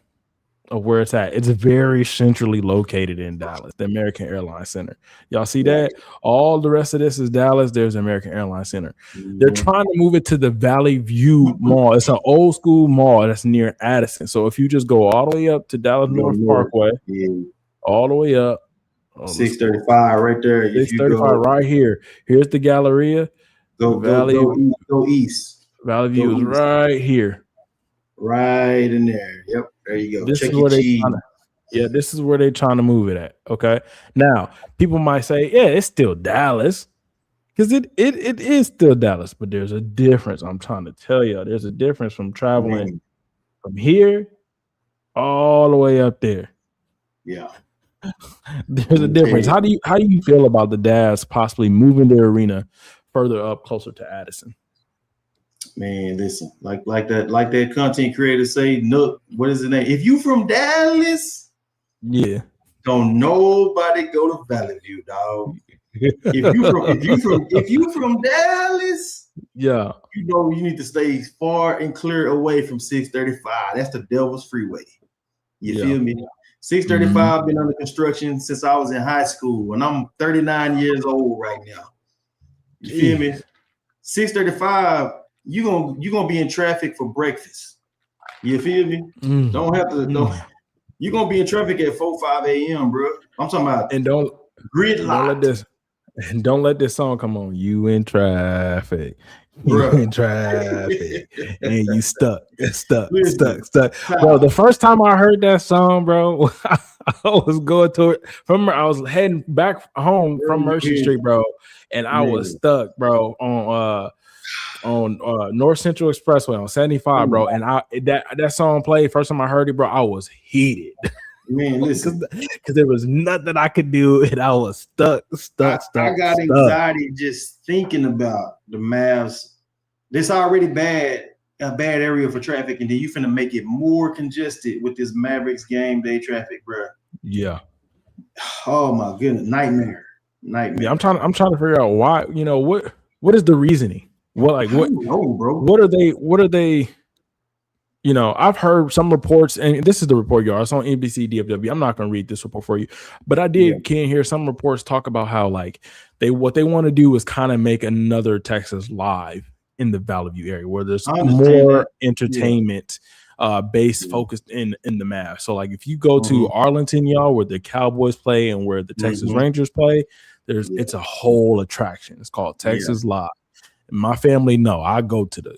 of where it's at. It's very centrally located in Dallas, the American Airlines Center. Y'all see that? All the rest of this is Dallas. There's American Airlines Center. They're trying to move it to the Valley View Mall. It's an old school mall that's near Addison. So if you just go all the way up to Dallas North Parkway, all the way up, 635 right there. 635 right here. Here's the Galleria. Go east. Valley View is right here. Right in there. Yep. There you go. This is where this is where they're trying to move it at. Okay. Now, people might say, yeah, it's still Dallas. Because it is still Dallas, but there's a difference. I'm trying to tell you. There's a difference from traveling from here all the way up there. Yeah. There's a difference. How do you feel about the Davs possibly moving their arena further up closer to Addison? Man, listen, like that content creator say, Nook, what is the name? If you from Dallas, don't nobody go to Valley View, dog. if you from Dallas, you know you need to stay far and clear away from 635. That's the Devil's Freeway. You feel me? 635 been under construction since I was in high school, and I'm 39 years old right now. You feel me? 635, you gonna be in traffic for breakfast. You feel me? You're gonna be in traffic at 4-5 a.m., bro. I'm talking about gridlock. Don't let this song come on. You in traffic. You in traffic. And you stuck. Bro, the first time I heard that song, bro, I was going to it I was heading back home from Mercy Street, bro. And I was stuck, bro, on North Central Expressway on 75, bro. And that song played first time I heard it, bro. I was heated. Man, listen, because there was nothing I could do, and I was stuck. I got anxiety just thinking about the Mavs. This already a bad area for traffic, and then you finna make it more congested with this Mavericks game day traffic, bro. Yeah. Oh my goodness, nightmare. Yeah, I'm trying to figure out why. You know what is the reasoning? What are they? You know, I've heard some reports, and this is the report, y'all. It's on NBC DFW. I'm not going to read this report for you, but I can hear some reports talk about how like what they want to do is kind of make another Texas Live in the Valley View area where there's more entertainment base focused in the Mavs. So like if you go to Arlington, y'all, where the Cowboys play and where the Texas Rangers play, it's a whole attraction. It's called Texas Live. And my family know I go to the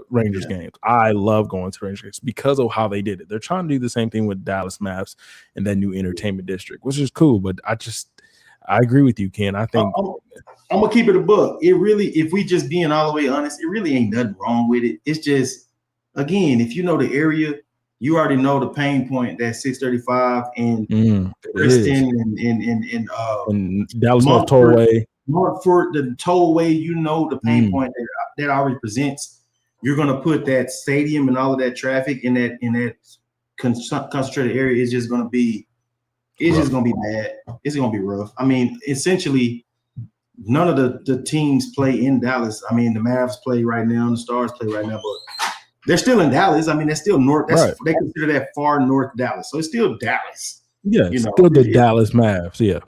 Rangers games. I love going to Rangers games because of how they did it. They're trying to do the same thing with Dallas Mavs and that new entertainment district, which is cool. But I agree with you, Ken. I think I'm gonna keep it a buck. It really, if we just being all the way honest, it really ain't nothing wrong with it. It's just, again, if you know the area, you already know the pain point that 635 and Kristen and Dallas North Tollway. For the tollway, you know the pain point that already presents. You're gonna put that stadium and all of that traffic in that concentrated area. It's just gonna be bad. It's gonna be rough. I mean, essentially, none of the teams play in Dallas. I mean, the Mavs play right now, and the Stars play right now, but They're still in Dallas. I mean, they're still north. Right. They consider that far north Dallas, so it's still Dallas. Yeah, You know, still the Dallas Mavs. Yeah.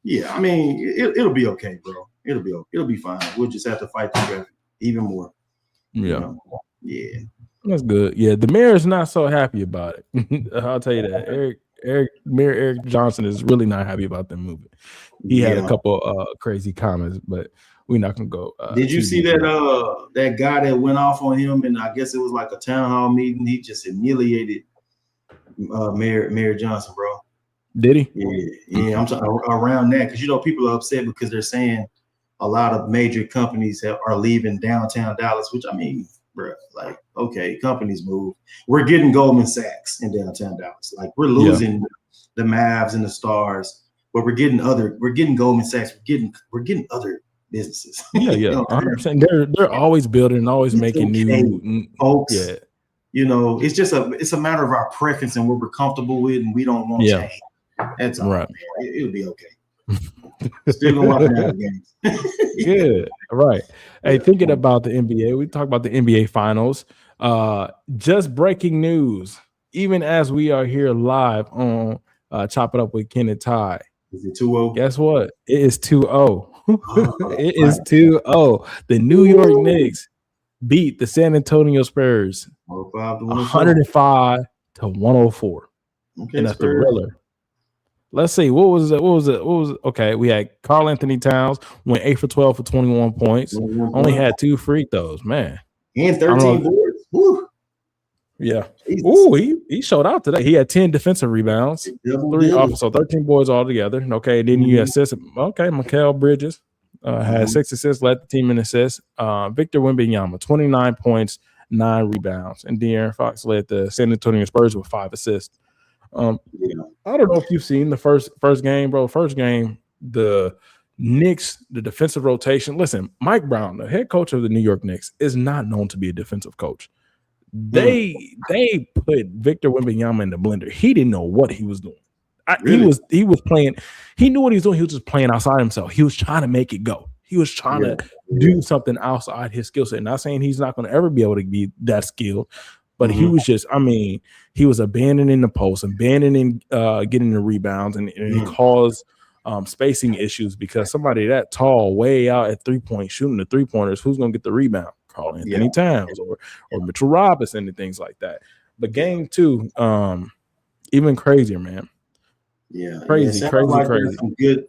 Yeah, I mean, it'll be okay, bro. It'll be fine. We'll just have to fight together even more. Yeah. You know? Yeah. That's good. Yeah, the mayor's not so happy about it. I'll tell you that. Mayor Eric Johnson is really not happy about them moving. He had a couple crazy comments, but we're not gonna go. Did you see that guy that went off on him? And I guess it was like a town hall meeting. He just humiliated Mayor Johnson, bro. Did he? Yeah. I'm talking around that because people are upset because they're saying a lot of major companies are leaving downtown Dallas, which I mean, bro, like, okay, companies move. We're getting Goldman Sachs in downtown Dallas. Like, we're losing the Mavs and the Stars, but we're getting Goldman Sachs. We're getting other businesses. Yeah, 100%. They're always building, always making new folks. Yeah. It's a matter of our preference and what we're comfortable with, and we don't want change. That's all right. It'll be okay. Still gonna watch the games. Yeah, right. Hey, thinking about the NBA, we talk about the NBA Finals. Just breaking news, even as we are here live on Chop It Up with Ken and Ty. Is it 2-0? Guess what? It is 2-0. It is 2-0. The New York Knicks beat the San Antonio Spurs 105 to 104 in a thriller. Let's see. What was it? Okay, we had Karl Anthony Towns went 8 for 12 for 21 points. Only had 2 free throws, man. And 13 boards. Woo. Yeah. Ooh, he showed out today. He had 10 defensive rebounds, 13 boards altogether. Okay, then you assist. Okay, Mikal Bridges had 6 assists, led the team in assists. Victor Wembanyama, 29 points, 9 rebounds, and De'Aaron Fox led the San Antonio Spurs with 5 assists. I don't know if you've seen the first game, bro. First game, the Knicks, the defensive rotation. Listen, Mike Brown, the head coach of the New York Knicks, is not known to be a defensive coach. They put Victor Wembanyama in the blender. He didn't know what he was doing. He was playing. He knew what he was doing. He was just playing outside himself. He was trying to make it go. He was trying to do something outside his skill set. Not saying he's not going to ever be able to be that skilled. But he was just, he was abandoning the post, abandoning getting the rebounds, and it caused spacing issues because somebody that tall, way out at 3-point shooting the 3-pointers, who's going to get the rebound? Karl Anthony Towns or Mitchell Robinson and things like that. But game 2, even crazier, man. Yeah, crazy. Some good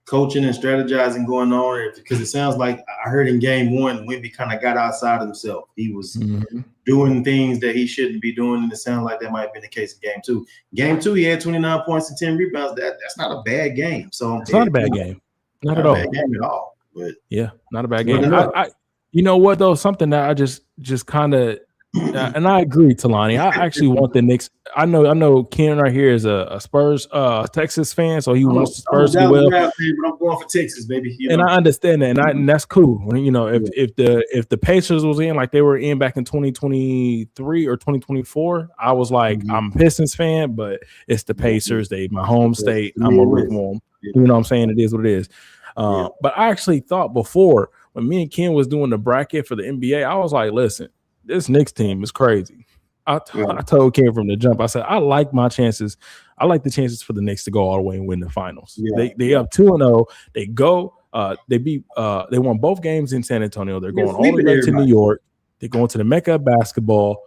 coaching and strategizing going on because it sounds like I heard in game 1, Wemby kind of got outside himself. He was doing things that he shouldn't be doing, and it sounds like that might have been the case in game 2. Game 2, he had 29 points and 10 rebounds. That's not a bad game. So it's not a bad game. Not at all. Bad game at all. But yeah, not a bad game. I you know what though? Something that I just kind of and I agree, Talani. I actually want the Knicks. I know Ken right here is a Spurs Texas fan, so he wants the Spurs to do well. But I'm going for Texas, baby. And I understand that, and that's cool. If the Pacers was in like they were in back in 2023 or 2024, I was like, I'm a Pistons fan, but it's the Pacers. They my home state. I'm a root for them. You know what I'm saying? It is what it is. But I actually thought before when me and Ken was doing the bracket for the NBA, I was like, listen. This Knicks team is crazy. I told Ken from the jump. I said I like my chances. I like the chances for the Knicks to go all the way and win the finals. Yeah. They up 2-0. They go. They beat. They won both games in San Antonio. They're going all the way to New York. They're going to the Mecca of basketball.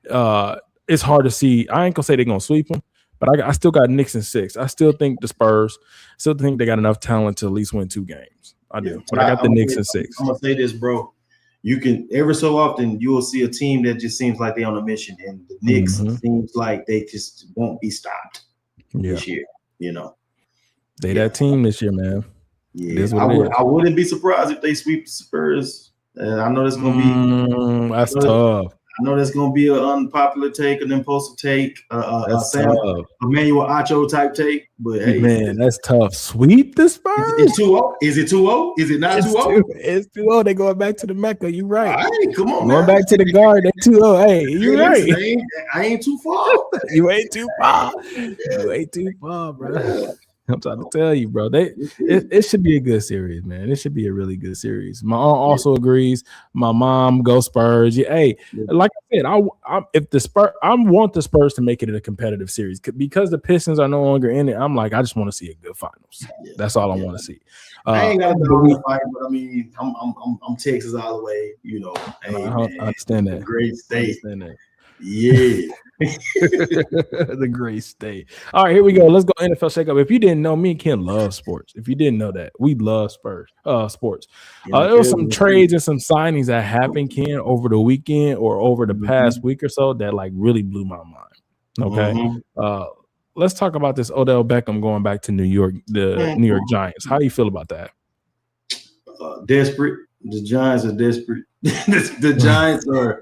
It's hard to see. I ain't gonna say they're gonna sweep them, but I still got Knicks in 6. I still think the Spurs. Still think they got enough talent to at least win 2 games. I do, but I got the Knicks in 6. I'm gonna say this, bro. You can ever so often you will see a team that just seems like they're on a mission, and the Knicks seems like they just won't be stopped this year. They that team this year, man. Yeah, I wouldn't be surprised if they sweep the Spurs. I know that's gonna be that's tough. I know that's going to be an unpopular take, an impulsive take, Emmanuel Acho type take. But hey, man, that's tough. Sweep the Spurs? It's 2-0. Is it 2-0? Is it not 2-0? It's 2-0. They're going back to the Mecca. You're right. Hey, come on, going back to the guard. They're 2-0. Hey, you're right. I ain't too far. You ain't too far. You ain't too far, bro. I'm trying to tell you, bro. It should be a good series, man. It should be a really good series. My aunt also agrees. My mom, go Spurs. Yeah, hey, like I said, I want the Spurs to make it in a competitive series because the Pistons are no longer in it. I'm like, I just want to see a good finals. That's all I want to see. I ain't got a dog in the fight, but I mean, I'm Texas all the way. You know, hey, I man, understand that. Great state. I understand that. Yeah. The great state. All right, here we go. Let's go NFL shakeup. If you didn't know, me and Ken love sports. If you didn't know that, we love sports. There was some trades and some signings that happened, Ken, over the weekend or over the past week or so that like really blew my mind. Okay. Let's talk about this Odell Beckham going back to New York, the New York Giants. How do you feel about that? Desperate. The Giants are desperate. The Giants are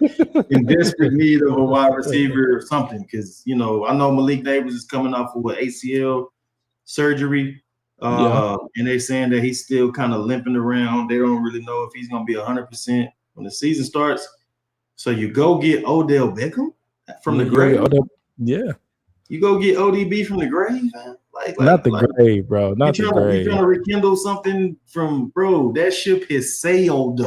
in desperate need of a wide receiver or something because, you know, I know Malik Neighbors is coming off of ACL surgery, and they're saying that he's still kind of limping around. They don't really know if he's going to be 100% when the season starts. So you go get Odell Beckham from the grave? Yeah. You go get ODB from the grave, man? Not the grave, bro. Not the grave. You're trying to rekindle something from, bro, that ship has sailed.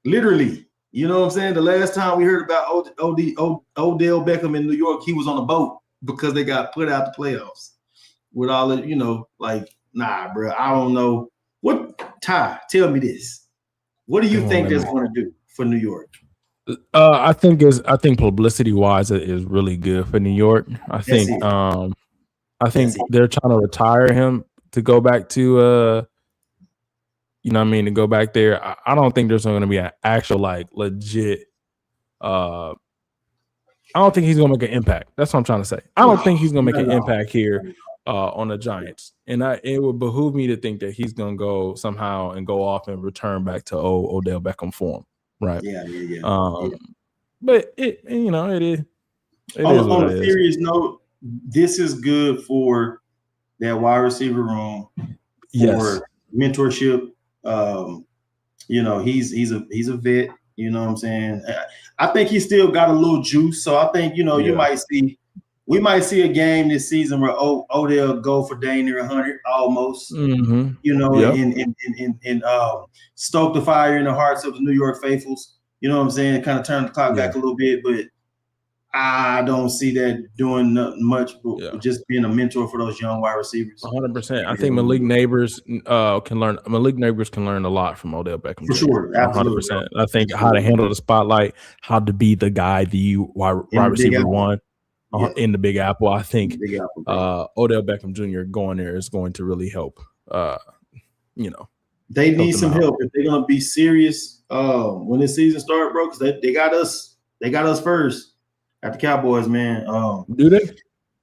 Literally. You know what I'm saying? The last time we heard about Odell Beckham in New York, he was on a boat because they got put out the playoffs. With all the, you know, like, nah, bro, I don't know. Ty, tell me this. What do you think that's going to do for New York? I think publicity wise it is really good for New York. I think they're trying to retire him to go back to you know what I mean, to go back there. I don't think there's going to be an actual like legit I don't think he's going to make an impact. That's what I'm trying to say. I don't think he's going to make an impact here on the Giants. And it would behoove me to think that he's going to go somehow and go off and return back to Odell Beckham form. Right. Yeah. But it is. On a serious note, this is good for that wide receiver room for mentorship. You know, he's a vet. You know what I'm saying? I think he's still got a little juice. So I think, you know, we might see a game this season where Odell go for dang near 100 almost. You know, and stoke the fire in the hearts of the New York faithfuls. You know what I'm saying? Kind of turn the clock back a little bit, but I don't see that doing much, but just being a mentor for those young wide receivers. 100%. I think Malik Neighbors can learn a lot from Odell Beckham. For sure. Absolutely. 100%. I think how to handle the spotlight, how to be the guy, the wide receiver one in the Big Apple. I think Odell Beckham Jr. going there is going to really help. They need some help if they're going to be serious when this season starts, bro, because they got us. They got us first. At the Cowboys, man. Do they?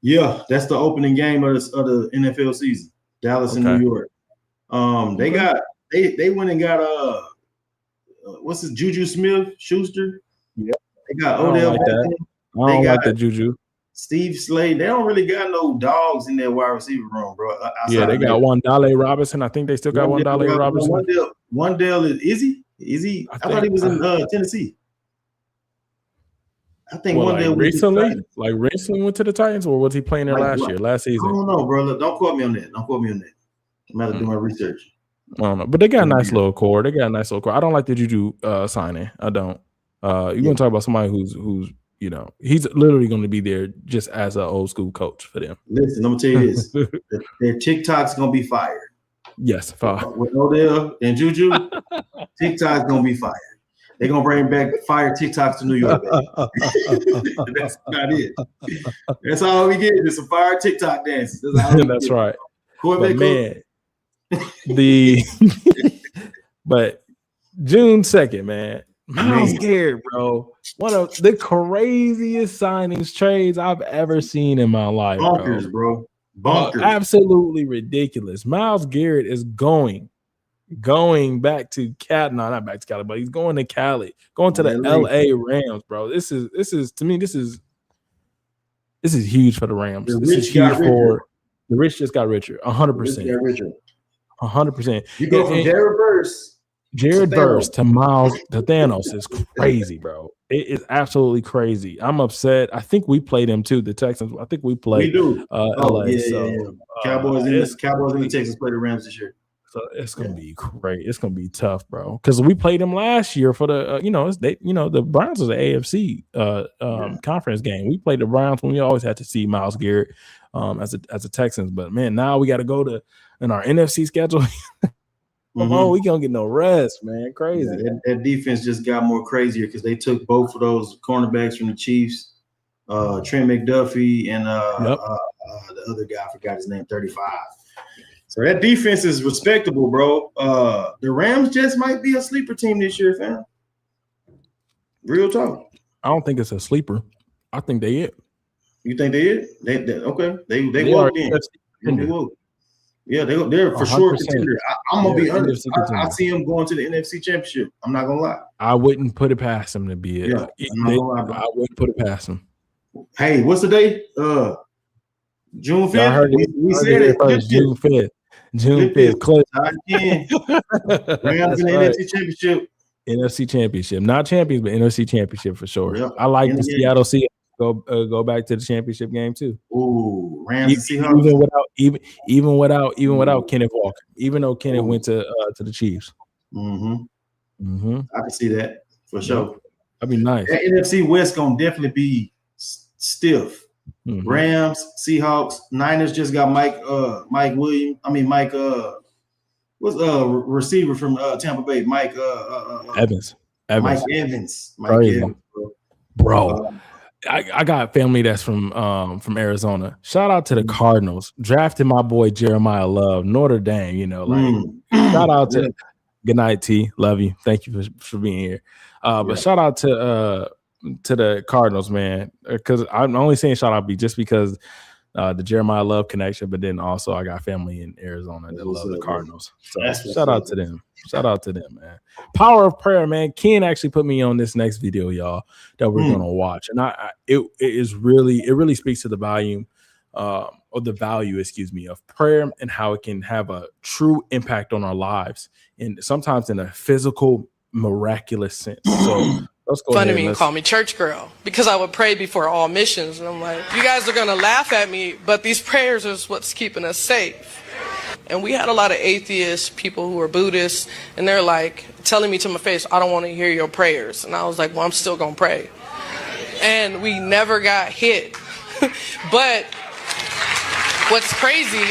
Yeah, that's the opening game of the NFL season. Dallas and New York. They went and got what's his Juju Smith-Schuster? Yeah. They got Odell. I don't like the Juju. Steve Slade. They don't really got no dogs in their wide receiver room, bro. They got Wandale Robinson. I think they still got Wandale Robinson. Wandale is he? I thought he was in Tennessee. I think recently went to the Titans, or was he playing there last season? I don't know, bro. Look, don't quote me on that. I'm about to do my research. I don't know, but they got a nice little core. I don't like the Juju signing. I don't. You're gonna talk about somebody who's you know, he's literally going to be there just as an old school coach for them. Listen, I'm gonna tell you this: their TikTok's gonna be fired. Yes, fire with Odell and Juju. TikTok's gonna be fired. They're gonna bring back fire TikToks to New York. That's not it. That's all we get is some fire TikTok dances. That's right. But man, but June 2nd, man. Myles Garrett, bro. One of the craziest signings trades I've ever seen in my life. Bonkers, bro. Bonkers. Absolutely ridiculous. Myles Garrett is going back to not back to Cali, but he's going to Cali, going to the LA Rams, bro. This is to me, this is huge for the Rams. This is huge for the rich just got richer. 100%. 100%. You go from Jared Verse to Miles to Thanos is crazy, bro. It is absolutely crazy. I'm upset. I think we played them too, the Texans. I think we played We do. LA. Yeah. Cowboys and the Texans play the Rams this year. So it's gonna be great. It's gonna be tough, bro. Because we played them last year for the the Browns was an AFC conference game. We played the Browns when we always had to see Myles Garrett as a Texans. But man, now we got to go to in our NFC schedule. Come on, we don't get no rest, man. Crazy. Yeah, that defense just got more crazier because they took both of those cornerbacks from the Chiefs, Trent McDuffie and the other guy, I forgot his name, 35. So that defense is respectable, bro. The Rams just might be a sleeper team this year, fam. Real talk. I don't think it's a sleeper. I think they it. You think they it? Okay. They walked in. They woke. Yeah, they're for 100%. Sure contender. I'm gonna be honest. I see them going to the NFC Championship. I'm not gonna lie. I wouldn't put it past them to be it. Yeah, I wouldn't put it past them. Hey, what's the date? June 5th. We said it first. June 5th. June 5th. Close. Rams in the NFC Championship. NFC Championship, not champions, but NFC Championship for sure. Yep. I like the Seattle Seahawks go back to the championship game too. Ooh, Rams Seahawks. Even without Kenneth Walker, even though Kenneth went to the Chiefs. I can see that for sure. That'd be nice. That NFC West gonna definitely be stiff. Rams, Seahawks, Niners just got Mike Williams. Mike. What's receiver from Tampa Bay? Mike Evans. Mike Evans. Bro. I got family that's from Arizona. Shout out to the Cardinals. Drafted my boy Jeremiah Love, Notre Dame. Shout out to good night, T. Love you. Thank you for being here. But shout out to the Cardinals, man. Because I'm only saying shout out just because the Jeremiah Love connection, but then also I got family in Arizona that love the Cardinals. So shout out to them. Shout out to them, man. Power of prayer, man. Ken actually put me on this next video, y'all, that we're gonna watch, and it really speaks to the value of prayer and how it can have a true impact on our lives, and sometimes in a physical, miraculous sense. So let's go fun ahead of me and call me church girl because I would pray before all missions, and I'm like, you guys are gonna laugh at me, but these prayers are what's keeping us safe. And we had a lot of atheists, people who were Buddhists, and they're like telling me to my face, I don't want to hear your prayers. And I was like, well, I'm still gonna pray. And we never got hit. But what's crazy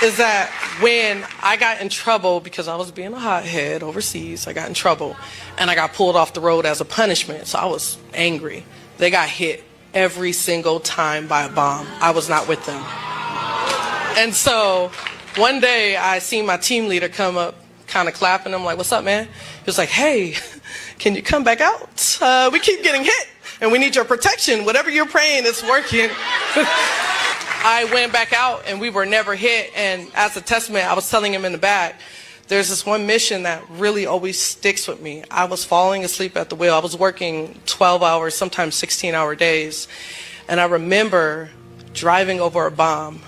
is that when I got in trouble because I was being a hothead overseas, I got in trouble and I got pulled off the road as a punishment. So I was angry. They got hit every single time by a bomb. I was not with them. And so one day I seen my team leader come up kind of clapping. I'm like, what's up, man? He was like, hey, can you come back out? We keep getting hit and we need your protection. Whatever you're praying, it's working. I went back out and we were never hit. And as a testament, I was telling him in the back, there's this one mission that really always sticks with me. I was falling asleep at the wheel. I was working 12 hours, sometimes 16-hour days. And I remember driving over a bomb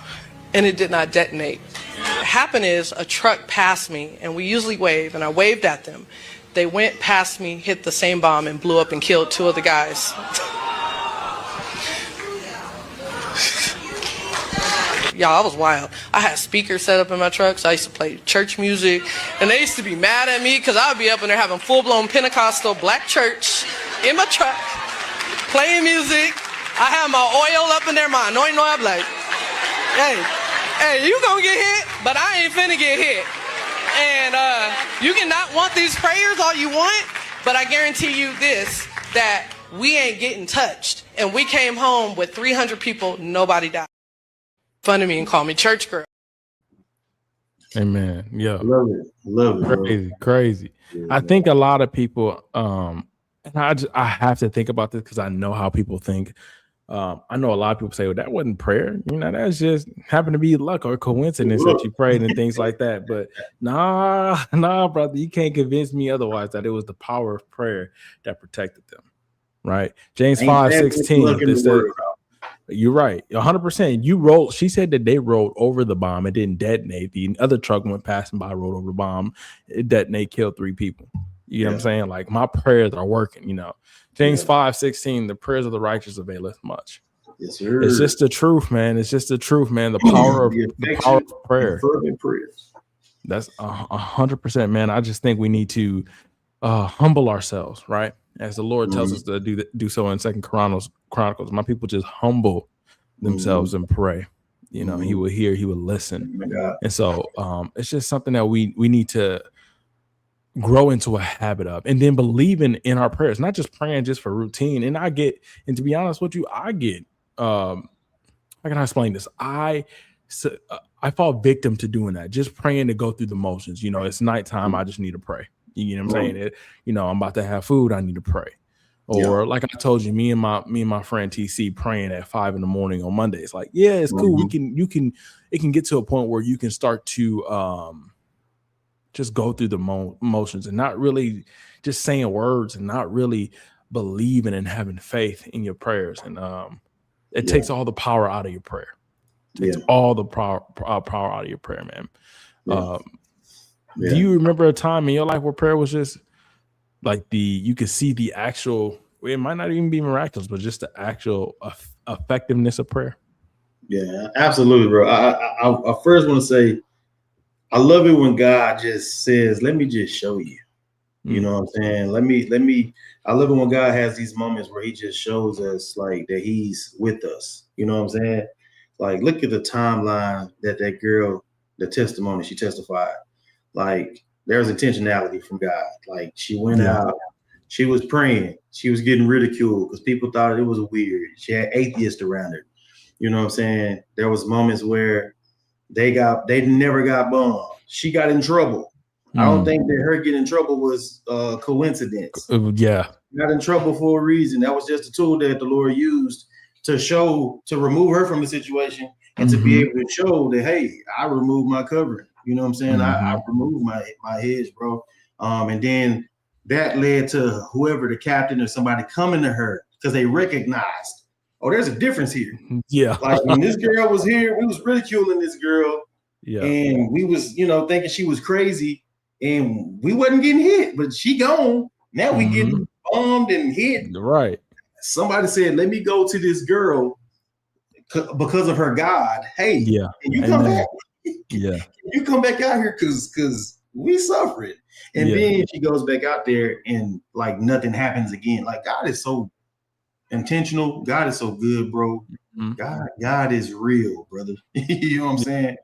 and it did not detonate. What happened is a truck passed me and we usually wave, and I waved at them. They went past me, hit the same bomb and blew up and killed 2 of the guys. Y'all, I was wild. I had speakers set up in my truck, so I used to play church music. And they used to be mad at me because I would be up in there having full-blown Pentecostal black church in my truck, playing music. I had my oil up in there, my anointing oil. I'm like, hey, you gonna get hit, but I ain't finna get hit. And you can not want these prayers all you want, but I guarantee you this, that we ain't getting touched. And we came home with 300 people, nobody died. Fun of me and call me church girl. Amen. Yeah. Love it. Crazy. Yeah, I think a lot of people, and I have to think about this because I know how people think. I know a lot of people say, well, that wasn't prayer. That's just happened to be luck or coincidence that you prayed and things like that. But nah, brother, you can't convince me otherwise that it was the power of prayer that protected them. Right? James 5:16. You're right. 100%. She said that they rolled over the bomb. It didn't detonate. The other truck went passing by, rolled over the bomb. It detonated, killed 3 people. You know what I'm saying? Like my prayers are working, you know. James 5:16, the prayers of the righteous availeth much. Yes, sir. It's just the truth, man. It's just the truth, man. The power of prayer. Fervent prayers. That's 100%, man. I just think we need to humble ourselves, right? As the Lord tells us to do so in Second Chronicles. My people just humble themselves and pray. You know, He will hear, He will listen. And so it's just something that we need to grow into a habit of, and then believing in our prayers, not just praying just for routine. And to be honest with you, I get how can I explain this? I fall victim to doing that, just praying to go through the motions. You know, it's nighttime, I just need to pray. You know what I'm saying? You know, I'm about to have food, I need to pray. Or like I told you, me and my friend TC praying at 5 a.m. on Mondays. Like, yeah, it's cool. It can get to a point where you can start to just go through the motions and not really just saying words and not really believing and having faith in your prayers. And it takes all the power out of your prayer. It takes all the power out of your prayer, man. Do you remember a time in your life where prayer was just like you could see the actual, it might not even be miraculous, but just the actual effectiveness of prayer? Yeah, absolutely, bro. I first want to say, I love it when God just says, let me just show you. You know what I'm saying? I love it when God has these moments where He just shows us like that He's with us. You know what I'm saying? Like, look at the timeline that girl, the testimony she testified. Like, there's intentionality from God. Like, she went out, she was praying, she was getting ridiculed because people thought it was weird. She had atheists around her. You know what I'm saying? There was moments where they never got bombed. She got in trouble. I don't think that her getting in trouble was a coincidence. Got in trouble for a reason. That was just a tool that the Lord used to remove her from the situation and to be able to show that, hey, I removed my covering. You know what I'm saying? I removed my hedge, bro. And then that led to whoever, the captain or somebody, coming to her because they recognized, oh, there's a difference here. Yeah. Like when this girl was here, we was ridiculing this girl. Yeah. And we was, thinking she was crazy and we wasn't getting hit, but she gone. Now we getting bombed and hit. Right. Somebody said, let me go to this girl because of her God. Hey, can you come back? Yeah. You come back out here because we suffering. And then she goes back out there and like nothing happens again. Like God is so intentional. God is so good, bro. God is real, brother. You know what I'm saying?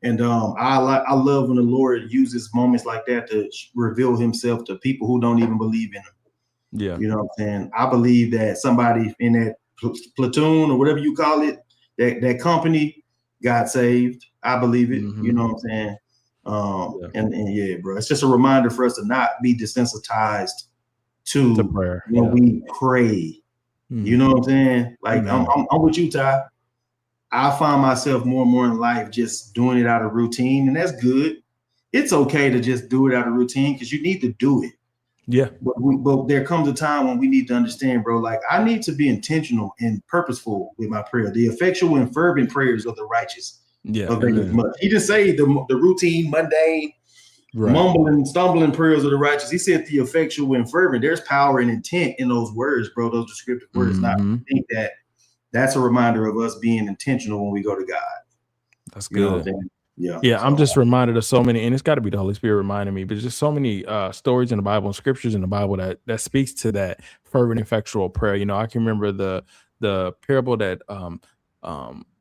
And I love when the Lord uses moments like that to reveal Himself to people who don't even believe in Him. Yeah. You know what I'm saying? I believe that somebody in that platoon or whatever you call it, that company got saved. I believe it. You know what I'm saying? And yeah, bro, it's just a reminder for us to not be desensitized to prayer when we pray. You know what I'm saying? Like I'm with you, Ty. I find myself more and more in life just doing it out of routine, and that's good. It's okay to just do it out of routine because you need to do it. Yeah. But there comes a time when we need to understand, bro, like I need to be intentional and purposeful with my prayer. The effectual and fervent prayers of the righteous. Yeah. He didn't say the routine, mundane, mumbling, stumbling prayers of the righteous. He said the effectual and fervent. There's power and intent in those words, bro, those descriptive words. Now, I think that's a reminder of us being intentional when we go to God. That's good. Yeah, I'm just reminded of so many, and it's got to be the Holy Spirit reminding me, but there's just so many stories in the Bible and scriptures in the Bible that speaks to that fervent, effectual prayer. I can remember the parable that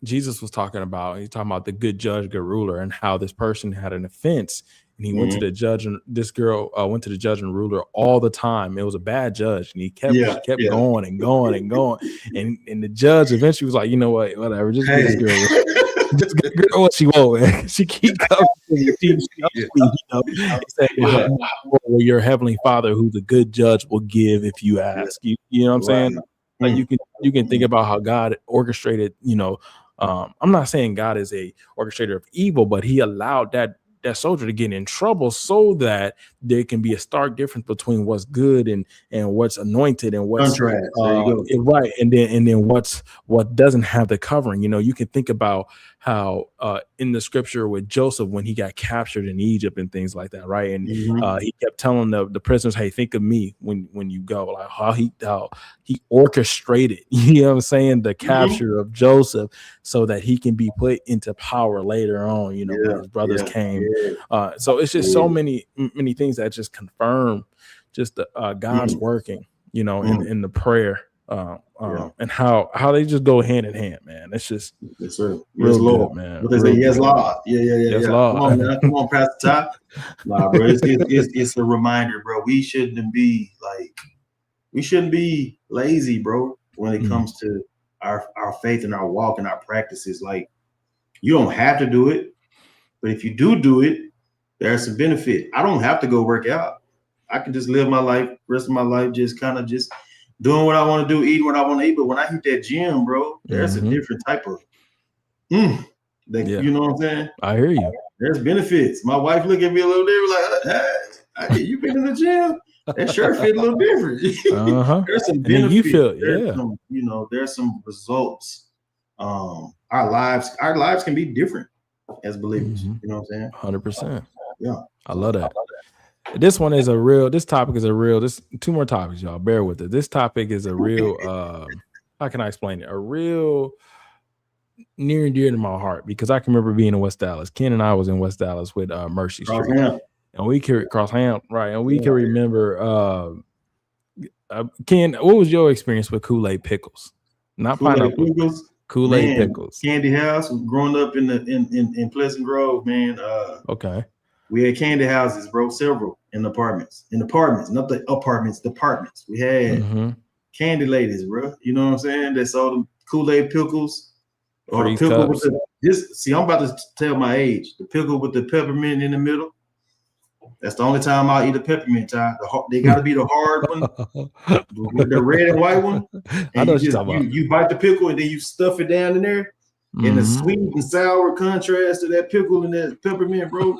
Jesus was talking about. He's talking about the good judge, good ruler, and how this person had an offense, and he went to the judge, and this girl went to the judge and ruler all the time. It was a bad judge, and he kept going and going and going, and the judge eventually was like, you know what, whatever, just get this girl. Just get her what she wants, man. She keep coming. He said, well, your heavenly Father, who's a good judge, will give if you ask. You know what I'm saying? Like you can think about how God orchestrated. I'm not saying God is a orchestrator of evil, but He allowed that soldier to get in trouble so that there can be a stark difference between what's good and what's anointed and what's right, and then what doesn't have the covering. You can think about how in the scripture with Joseph when he got captured in Egypt and things like that, right? And he kept telling the prisoners, "Hey, think of me when you go." Like how he orchestrated, you know what I'm saying, the capture of Joseph so that he can be put into power later on. You know, when his brothers came. So it's just so many things that just confirm just the God's working, you know, in the prayer. And how they just go hand in hand, man. It's just real Lord, good, man. What they say, yes, Lord. Yeah. Lord. Come on, man. Come on, Pastor Ty. Nah, bro. It's a reminder, bro. We shouldn't be lazy, bro, when it comes to our faith and our walk and our practices. Like, you don't have to do it, but if you do it, there's some benefit. I don't have to go work out. I can just live my life, rest of my life, just kind of just doing what I want to do, eating what I want to eat. But when I hit that gym, bro, there's a different type of you know what I'm saying? I hear you. There's benefits. My wife look at me a little different, like, hey, you been in the gym? That shirt fit a little different. There's some benefits. You feel, there's some results. Our lives can be different as believers. You know what I'm saying? 100%. Yeah. I love that. This topic is a real, this 2 more topics, y'all. Bear with it. This topic is a real, how can I explain it? A real near and dear to my heart because I can remember being in West Dallas. Ken and I was in West Dallas with Mercy Street. And we can right. And we can remember Ken, what was your experience with Koolaid pickles? Not pineapple pickles. Koolaid pickles. Candy House was growing up in Pleasant Grove, man. Okay. We had candy houses, bro, several in apartments, not the apartments, departments. We had candy ladies, bro. You know what I'm saying? They sold them Kool-Aid pickles. Or the pickle with I'm about to tell my age. The pickle with the peppermint in the middle. That's the only time I'll eat a peppermint, Ty. They got to be the hard one, the red and white one. And I know you bite the pickle and then you stuff it down in there. And the sweet and sour contrast to that pickle and that peppermint, bro.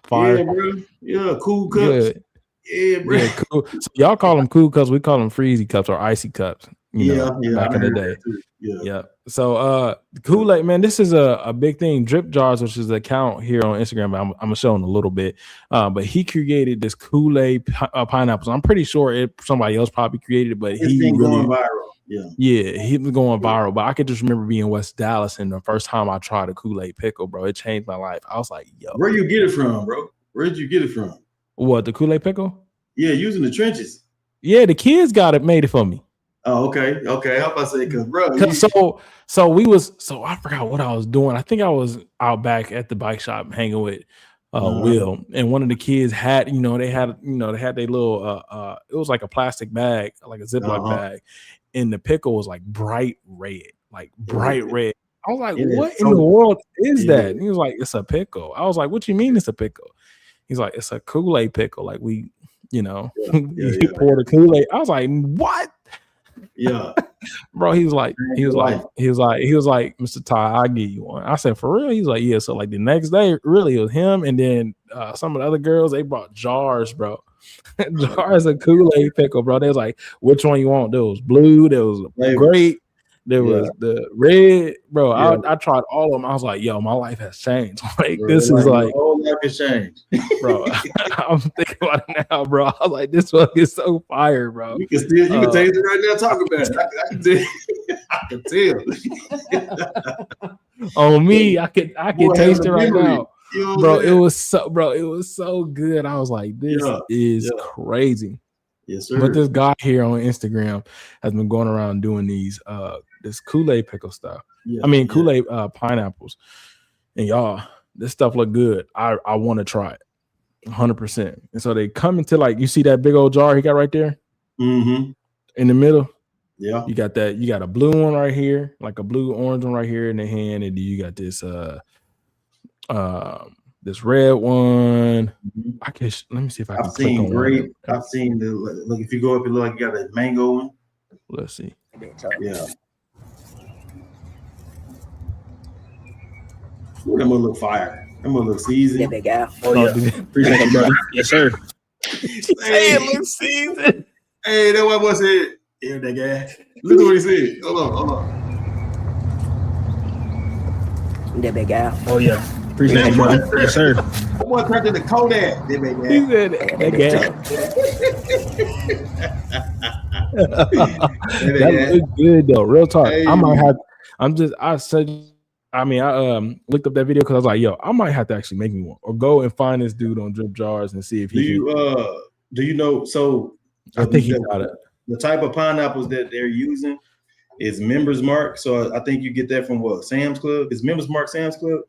Fire. Yeah, bro. Yeah, cool cups. Good. Yeah, bro. Yeah, cool. So y'all call them cool cups. We call them freezy cups or icy cups. Back in the day. Yeah. So Kool-Aid, man, this is a big thing. Drip Jars, which is an account here on Instagram, I'm gonna show in a little bit. But he created this Kool-Aid pineapples. I'm pretty sure somebody else probably created it, but it's been going viral. Yeah, he was going viral. But I could just remember being in West Dallas, and the first time I tried a Kool-Aid pickle, bro, it changed my life. I was like, yo. Where you get it from, bro? Where did you get it from? What, the Kool-Aid pickle? Yeah, using the trenches. Yeah, the kids made it for me. Oh, okay. How about to say, because bro, so I forgot what I was doing. I think I was out back at the bike shop hanging with Will, and one of the kids had, they had their little it was like a plastic bag, like a Ziploc bag, and the pickle was like bright red. I was like, what in the world is that? And he was like, it's a pickle. I was like, what you mean it's a pickle? He's like, it's a Kool-Aid pickle. Like we, you pour the Kool-Aid. I was like, what? Yeah, bro. He was like, Mr. Ty, I'll give you one. I said, for real? He's like, yeah. So like the next day, really, it was him, and then some of the other girls, they brought jars, bro. Jars of Kool-Aid pickle, bro. They was like, which one you want? There was blue, there was grape, there was the red, bro. I tried all of them. I was like, yo, my life has changed. Like, bro, this is like, whole life has changed, bro. I'm thinking about it now, bro. I was like, this one is so fire, bro. You can taste it right now. Talk about it. I can tell. On me, I can taste it right now. Bro, it was so good. I was like, this is crazy. Yes, sir. But this guy here on Instagram has been going around doing these this Kool-Aid pickle stuff. Kool-Aid pineapples. And y'all, this stuff look good. I want to try it 100%. And so they come into, like, you see that big old jar he got right there in the middle. Yeah, you got a blue one right here, like a blue orange one right here in the hand, and then you got this this red one. Let me see if I can. I've seen grape. I've seen look. If you go up, it look like you got a mango one. Let's see. Yeah. Ooh, that must look fire. That must look seasoned. Yeah, big guy. Oh yeah. Appreciate it, brother. Yes, sir. Hey, it looks seasoned. Hey, that what was it? Yeah, that guy. Look at what he said. Hold on. That big guy. Oh yeah, appreciate you, brother. Yes, sir. That boy turned into Koolaid. They make He that. said that guy. That looks good though. Real talk. Hey. I might have. I said. I mean, I looked up that video because I was like, yo, I might have to actually make me one or go and find this dude on Drip Jars and see if he. Do you know? So I think he got it. The type of pineapples that they're using is Members Mark. So I think you get that from what? Sam's Club? Is Members Mark Sam's Club?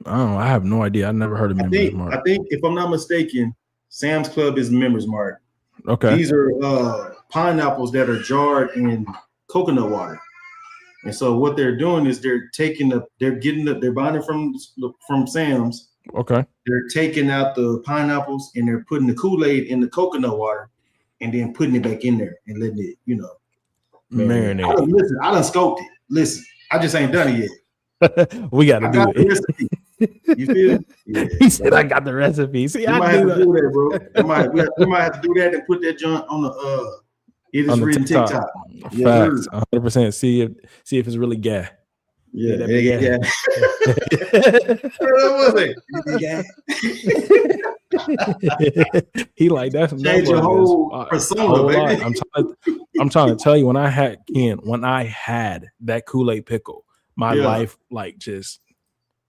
I don't know. I have no idea. I never heard of Members Mark. I think if I'm not mistaken, Sam's Club is Members Mark. Okay. These are pineapples that are jarred in coconut water. And so what they're doing is they're buying it from Sam's. Okay. They're taking out the pineapples and they're putting the Kool-Aid in the coconut water and then putting it back in there and letting it, marinate. I done scoped it. Listen, I just ain't done it yet. We got to do it. Recipe. You feel? Yeah. He said, "I got the recipe." See, I might have to do that, bro. We might have to do that and put that joint on the It is written TikTok. Facts, 100%. See if it's really gay. Yeah, that yeah. What was it? He like that's change your whole persona, baby. I'm trying to tell you, when I had that Kool-Aid pickle, my life like just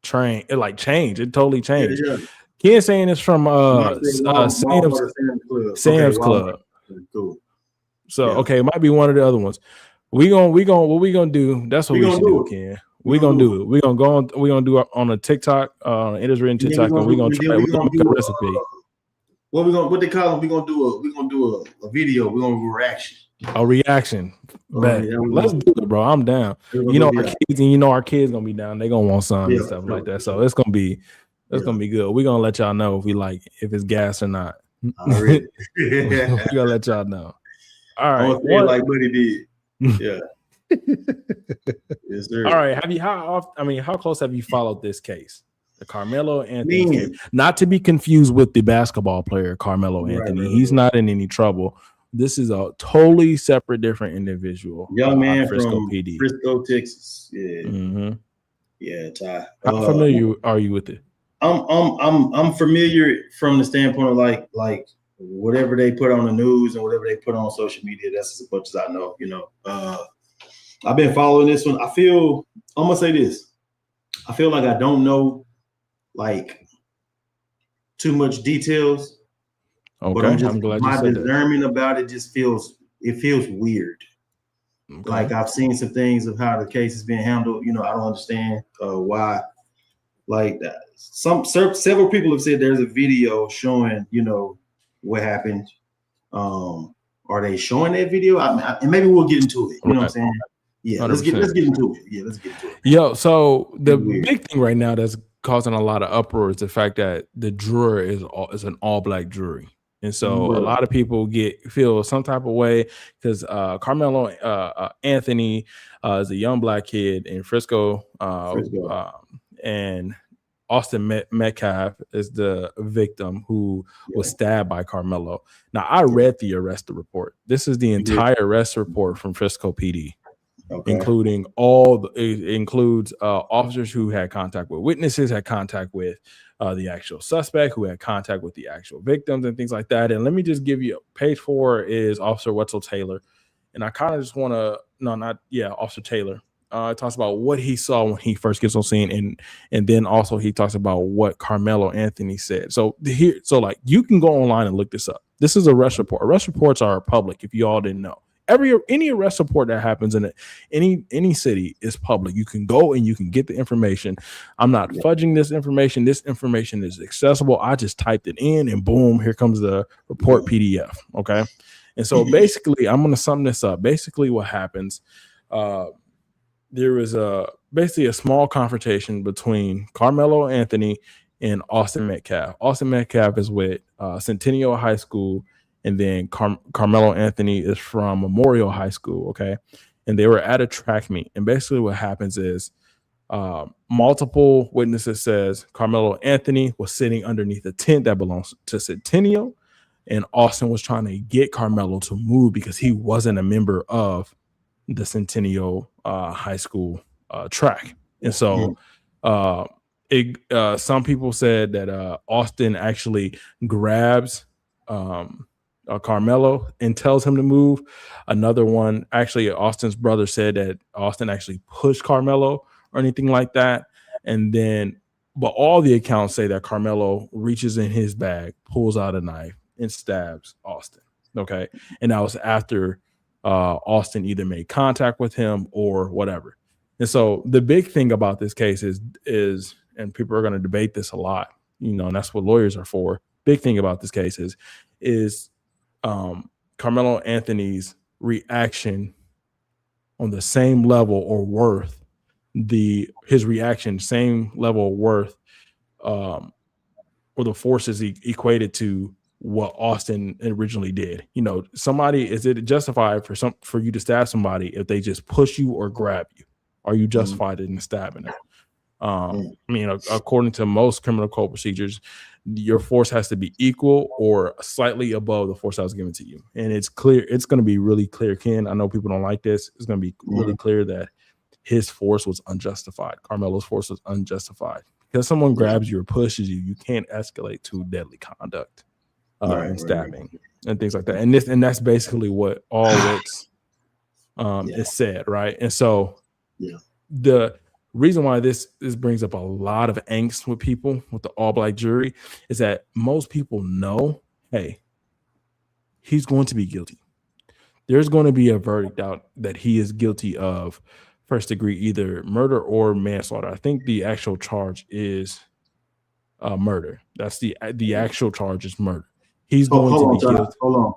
changed. It totally changed. Yeah. Ken saying it's from Sam's Club. Cool. So okay, it might be one of the other ones. What we gonna do? That's what we should do, Ken. We're gonna do it. We're gonna do it on a TikTok, it is written TikTok, and we're gonna try. We're gonna make a recipe. What they call it? We're gonna do a video. We're gonna do a reaction. A reaction. Let's do it, bro. I'm down. Our kids gonna be down. They gonna want some and stuff like that. So it's gonna be good. We're gonna let y'all know if it's gas or not. We're gonna let y'all know. All right, like Buddy did. Yeah. Yes, sir. All right. How close have you followed this case? The Karmelo Anthony case. Not to be confused with the basketball player Karmelo Anthony. Right. He's not in any trouble. This is a totally separate, different individual. Young man Frisco from PD. Frisco, Texas. Yeah. Mm-hmm. Yeah, Ty. How familiar are you with it? I'm familiar from the standpoint of like whatever they put on the news and whatever they put on social media. That's as much as I know. I've been following this one. I'm gonna say this. I feel like I don't know like too much details. Okay, but I'm glad you my said discernment about it just feels weird. Okay. Like I've seen some things of how the case is being handled. I don't understand why. Like that. Several people have said there's a video showing what happened. Are they showing that video? And maybe we'll get into it. You know what I'm saying? Yeah, let's get into it. Yeah, let's get into it. Yo, so the big thing right now that's causing a lot of uproar is the fact that the jury is an all-black jury. And so a lot of people feel some type of way because Karmelo Anthony is a young black kid in Frisco. And Austin Metcalf is the victim who was stabbed by Karmelo. Now, I read the arrest report. This is the entire arrest report from Frisco PD. Okay. Including it includes officers who had contact with witnesses, had contact with the actual suspect, who had contact with the actual victims and things like that. And let me just give you page 4 is Officer Wetzel Taylor. And I kind of just want to, Officer Taylor. It talks about what he saw when he first gets on scene, and then also he talks about what Karmelo Anthony said. So you can go online and look this up. This is a arrest report. Arrest reports are public. If you all didn't know. Any arrest report that happens in any city is public. You can go and you can get the information. I'm not fudging this information. This information is accessible. I just typed it in and boom, here comes the report PDF. Okay. And so basically, I'm going to sum this up. Basically what happens, there was basically a small confrontation between Karmelo Anthony and Austin Metcalf. Austin Metcalf is with Centennial High School. And then Karmelo Anthony is from Memorial High School, okay? And they were at a track meet. And basically what happens is multiple witnesses says Karmelo Anthony was sitting underneath a tent that belongs to Centennial. And Austin was trying to get Karmelo to move because he wasn't a member of the Centennial High School track. And so Some people said that Austin actually grabs Karmelo and tells him to move. Another one, actually, Austin's brother said that Austin actually pushed Karmelo or anything like that. And then, but all the accounts say that Karmelo reaches in his bag, pulls out a knife, and stabs Austin. Okay. And that was after Austin either made contact with him or whatever. And so the big thing about this case is, and people are going to debate this a lot, and that's what lawyers are for. Big thing about this case is Karmelo Anthony's reaction on the same level or worth his reaction, same level of worth, or the forces equated to what Austin originally did. Is it justified for you to stab somebody if they just push you or grab you? Are you justified in stabbing them? According to most criminal code procedures, your force has to be equal or slightly above the force that was given to you. And it's clear, it's going to be really clear, Ken. I know people don't like this. It's going to be really clear that his force was unjustified. Carmelo's force was unjustified. Because someone grabs you or pushes you, you can't escalate to deadly conduct and stabbing and things like that. And that's basically what all it's is said, right? And so the reason why this brings up a lot of angst with people with the all-black jury is that most people know, hey, he's going to be guilty. There's going to be a verdict out that he is guilty of first degree, either murder or manslaughter. I think the actual charge is murder. That's the actual charge is murder. He's going to be guilty. Hold on.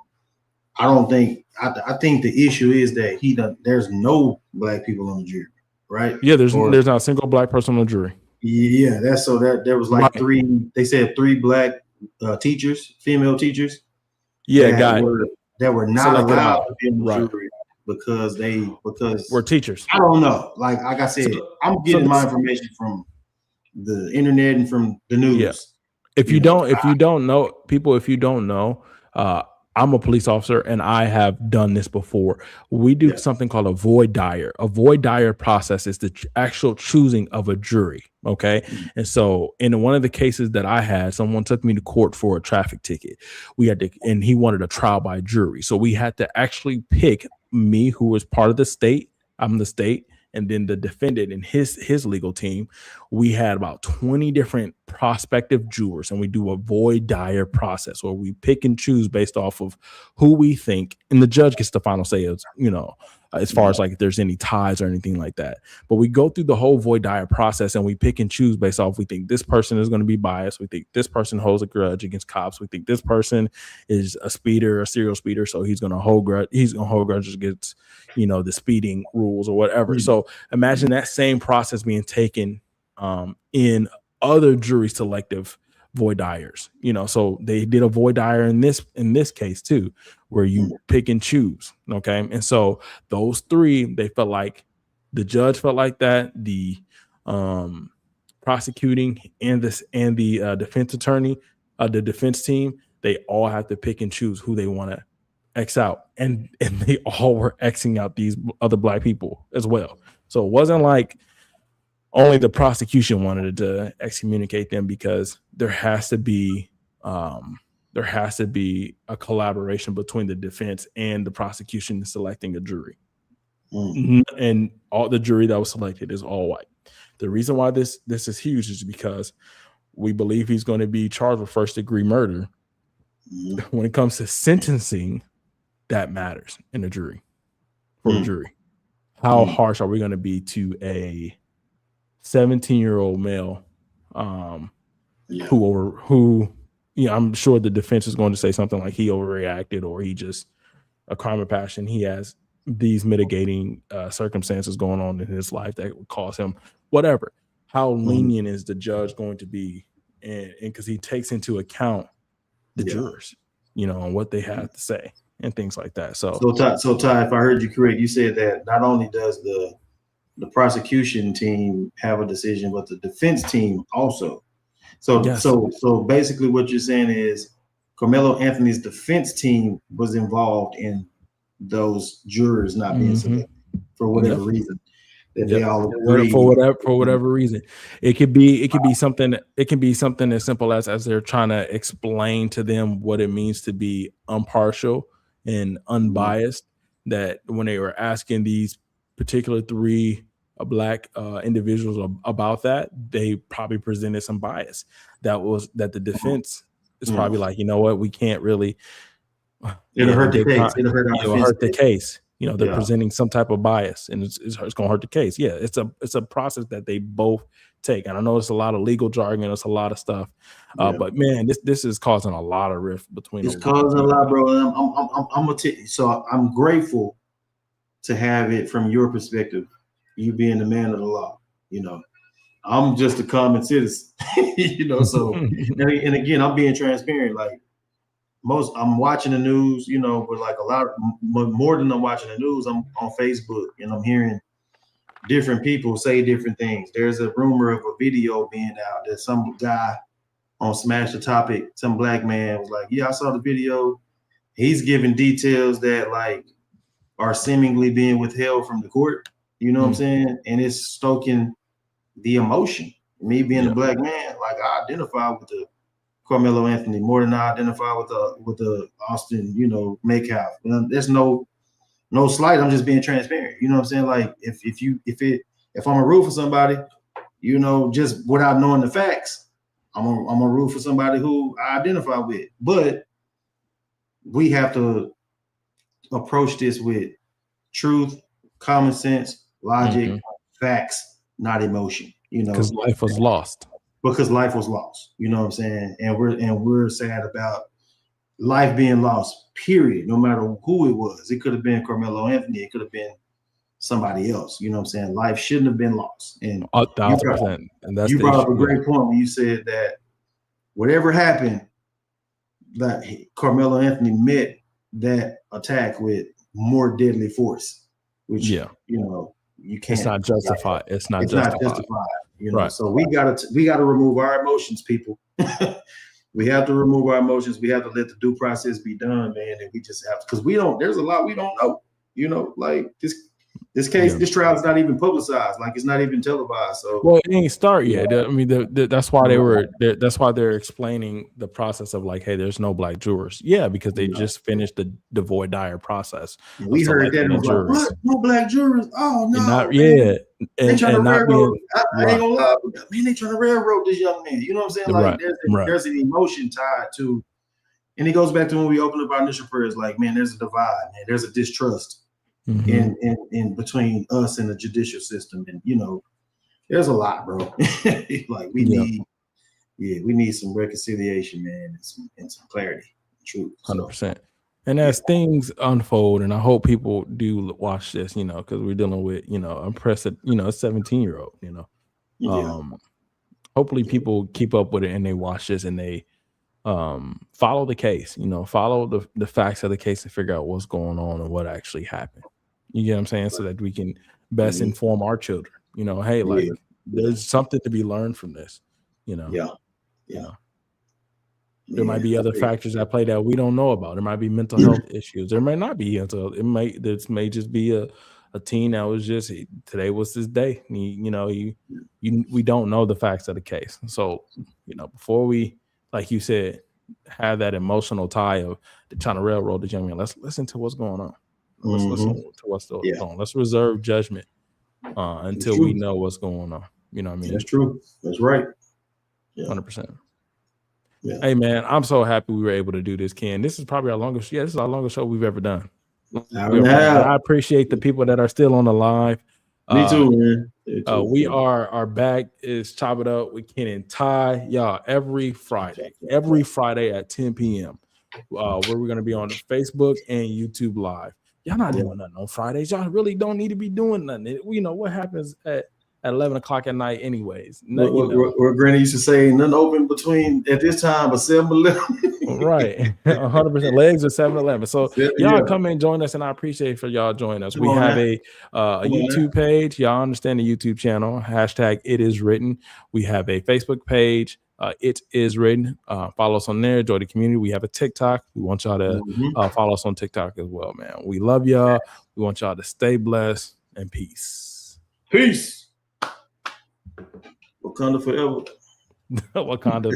I think the issue is that there's no black people on the jury, right? Yeah, there's not a single black person on the jury. Yeah, there was like three. They said 3 black teachers, female teachers. Yeah, that were not allowed to be in the jury because we're teachers. I don't know. Like I said, I'm getting my information from the internet and from the news. Yeah. If you don't know, I'm a police officer and I have done this before. We do something called a void dire. A void dire process is the actual choosing of a jury. Okay. And so in one of the cases that I had, someone took me to court for a traffic ticket. And he wanted a trial by jury. So we had to actually pick me, who was part of the state. I'm the state. And then the defendant and his legal team, we had about 20 different prospective jurors, and we do a void dire process where we pick and choose based off of who we think, and the judge gets the final say, as far as like if there's any ties or anything like that. But we go through the whole void dire process and we pick and choose based off we think this person is going to be biased. We think this person holds a grudge against cops. We think this person is a speeder, a serial speeder, so he's going to hold grudges against the speeding rules or whatever. So imagine that same process being taken in other jury selective void dires. So they did a void dire in this case too, where you pick and choose. Okay. And so those 3, they felt like the judge felt like that, the prosecuting and the defense attorney, the defense team, they all have to pick and choose who they want to X out. And they all were Xing out these other black people as well. So it wasn't like only the prosecution wanted to excommunicate them, because there has to be a collaboration between the defense and the prosecution in selecting a jury. And all the jury that was selected is all white. The reason why this is huge is because we believe he's going to be charged with first degree murder. When it comes to sentencing, that matters in a jury. For a jury, how harsh are we going to be to a 17-year-old male who I'm sure the defense is going to say something like he overreacted, or he just a crime of passion. He has these mitigating circumstances going on in his life that would cause him whatever. How lenient is the judge going to be? And because he takes into account the jurors, and what they have to say and things like that. So Ty, if I heard you correct, you said that not only does the prosecution team have a decision, but the defense team also. So basically what you're saying is Karmelo Anthony's defense team was involved in those jurors not being selected for whatever reason. that they all for agree whatever reason. It could be something. It can be something as simple as they're trying to explain to them what it means to be impartial and unbiased. That when they were asking these particular three black individuals about that, they probably presented some bias. That the defense is probably like, you know what, we can't really. It'll hurt the case. It'll hurt the case. You know, they're Yeah. presenting some type of bias, and it's going to hurt the case. Yeah, it's a process that they both take, and I know it's a lot of legal jargon, it's a lot of stuff, but man, this is causing a lot of rift between. It's causing a lot, bro. And I'm gonna tell you. So I'm grateful to have it from your perspective, you being the man of the law. You know, I'm just a common citizen. You know, so and again, I'm being transparent. Like I'm watching the news, you know, but like a lot more than I'm watching the news, I'm on Facebook and I'm hearing different people say different things. There's a rumor of a video being out that some guy on Smash the Topic, some black man was like, yeah, I saw the video. He's giving details that like are seemingly being withheld from the court. You know what I'm saying? And it's stoking the emotion. Me being a black man, like I identify with the Karmelo Anthony more than I identify with the Austin, you know, Metcalf. There's no slight. I'm just being transparent. You know what I'm saying? Like if I'm a root for somebody, you know, just without knowing the facts, I'm a root for somebody who I identify with. But we have to approach this with truth, common sense, logic, facts, not emotion. You know, because life was lost. Because life was lost, you know what I'm saying? And we're sad about life being lost, period, no matter who it was. It could have been Karmelo Anthony, it could have been somebody else, you know what I'm saying? Life shouldn't have been lost. And 1,000%. And that's you brought up a great point when you said that whatever happened, that Karmelo Anthony met that attack with more deadly force, which you know, you can't. It's not justified. It's not justified. You know, so we gotta remove our emotions, people. We have to remove our emotions. We have to let the due process be done, man. And we just have to, because there's a lot we don't know. You know, like this case, this trial is not even publicized. Like it's not even televised. So well, it ain't start yet. I mean, that's why that's why they're explaining the process of like, hey, there's no black jurors. Yeah, because they just finished the voir dire process. We heard that and was like, what? No black jurors? Oh no, they trying to railroad. I ain't gonna lie, man. They trying to railroad this young man. You know what I'm saying? Like there's an emotion tied to, and it goes back to when we opened up our initial prayers. Like, man, there's a divide, man. There's a distrust. In between us and the judicial system, and you know, there's a lot, bro. Like we need some reconciliation, man, and some clarity, truth. 100%. And as things unfold, and I hope people do watch this, you know, because we're dealing with, you know, impressive, you know, a 17-year-old, you know, hopefully people keep up with it and they watch this and they follow the case, you know, follow the facts of the case and figure out what's going on and what actually happened. You get what I'm saying? So that we can best inform our children, you know, hey, like there's something to be learned from this, you know. You know. There might be other factors at play that we don't know about. There might be mental health issues. There might not be this may just be a teen that was just today was his day. We don't know the facts of the case. So, you know, before we, like you said, have that emotional tie of trying to railroad the young man, let's listen to what's going on. Let's listen to what's going on. Let's reserve judgment until we know what's going on. You know what I mean? That's true. That's right. 100%. Yeah. Hey man, I'm so happy we were able to do this, Ken. This is probably our longest. Yeah, this is our longest show we've ever done. I appreciate the people that are still on the live. Me too, man. We are back. Is Chop It Up with Ken and Ty, y'all, every Friday at 10 p.m. Where we're gonna be on Facebook and YouTube Live. Y'all not doing nothing on Fridays. Y'all really don't need to be doing nothing. You know what happens at 11 o'clock at night anyways. What Granny used to say, nothing open between at this time but 7-Eleven. Right. 100%. Legs are 7-Eleven. So y'all come and join us, and I appreciate for y'all joining us. We have a YouTube page. Y'all understand the YouTube channel. # It Is Written. We have a Facebook page. It Is Written. Follow us on there. Join the community. We have a TikTok. We want y'all to follow us on TikTok as well, man. We love y'all. We want y'all to stay blessed and peace. Peace. Wakanda forever. Wakanda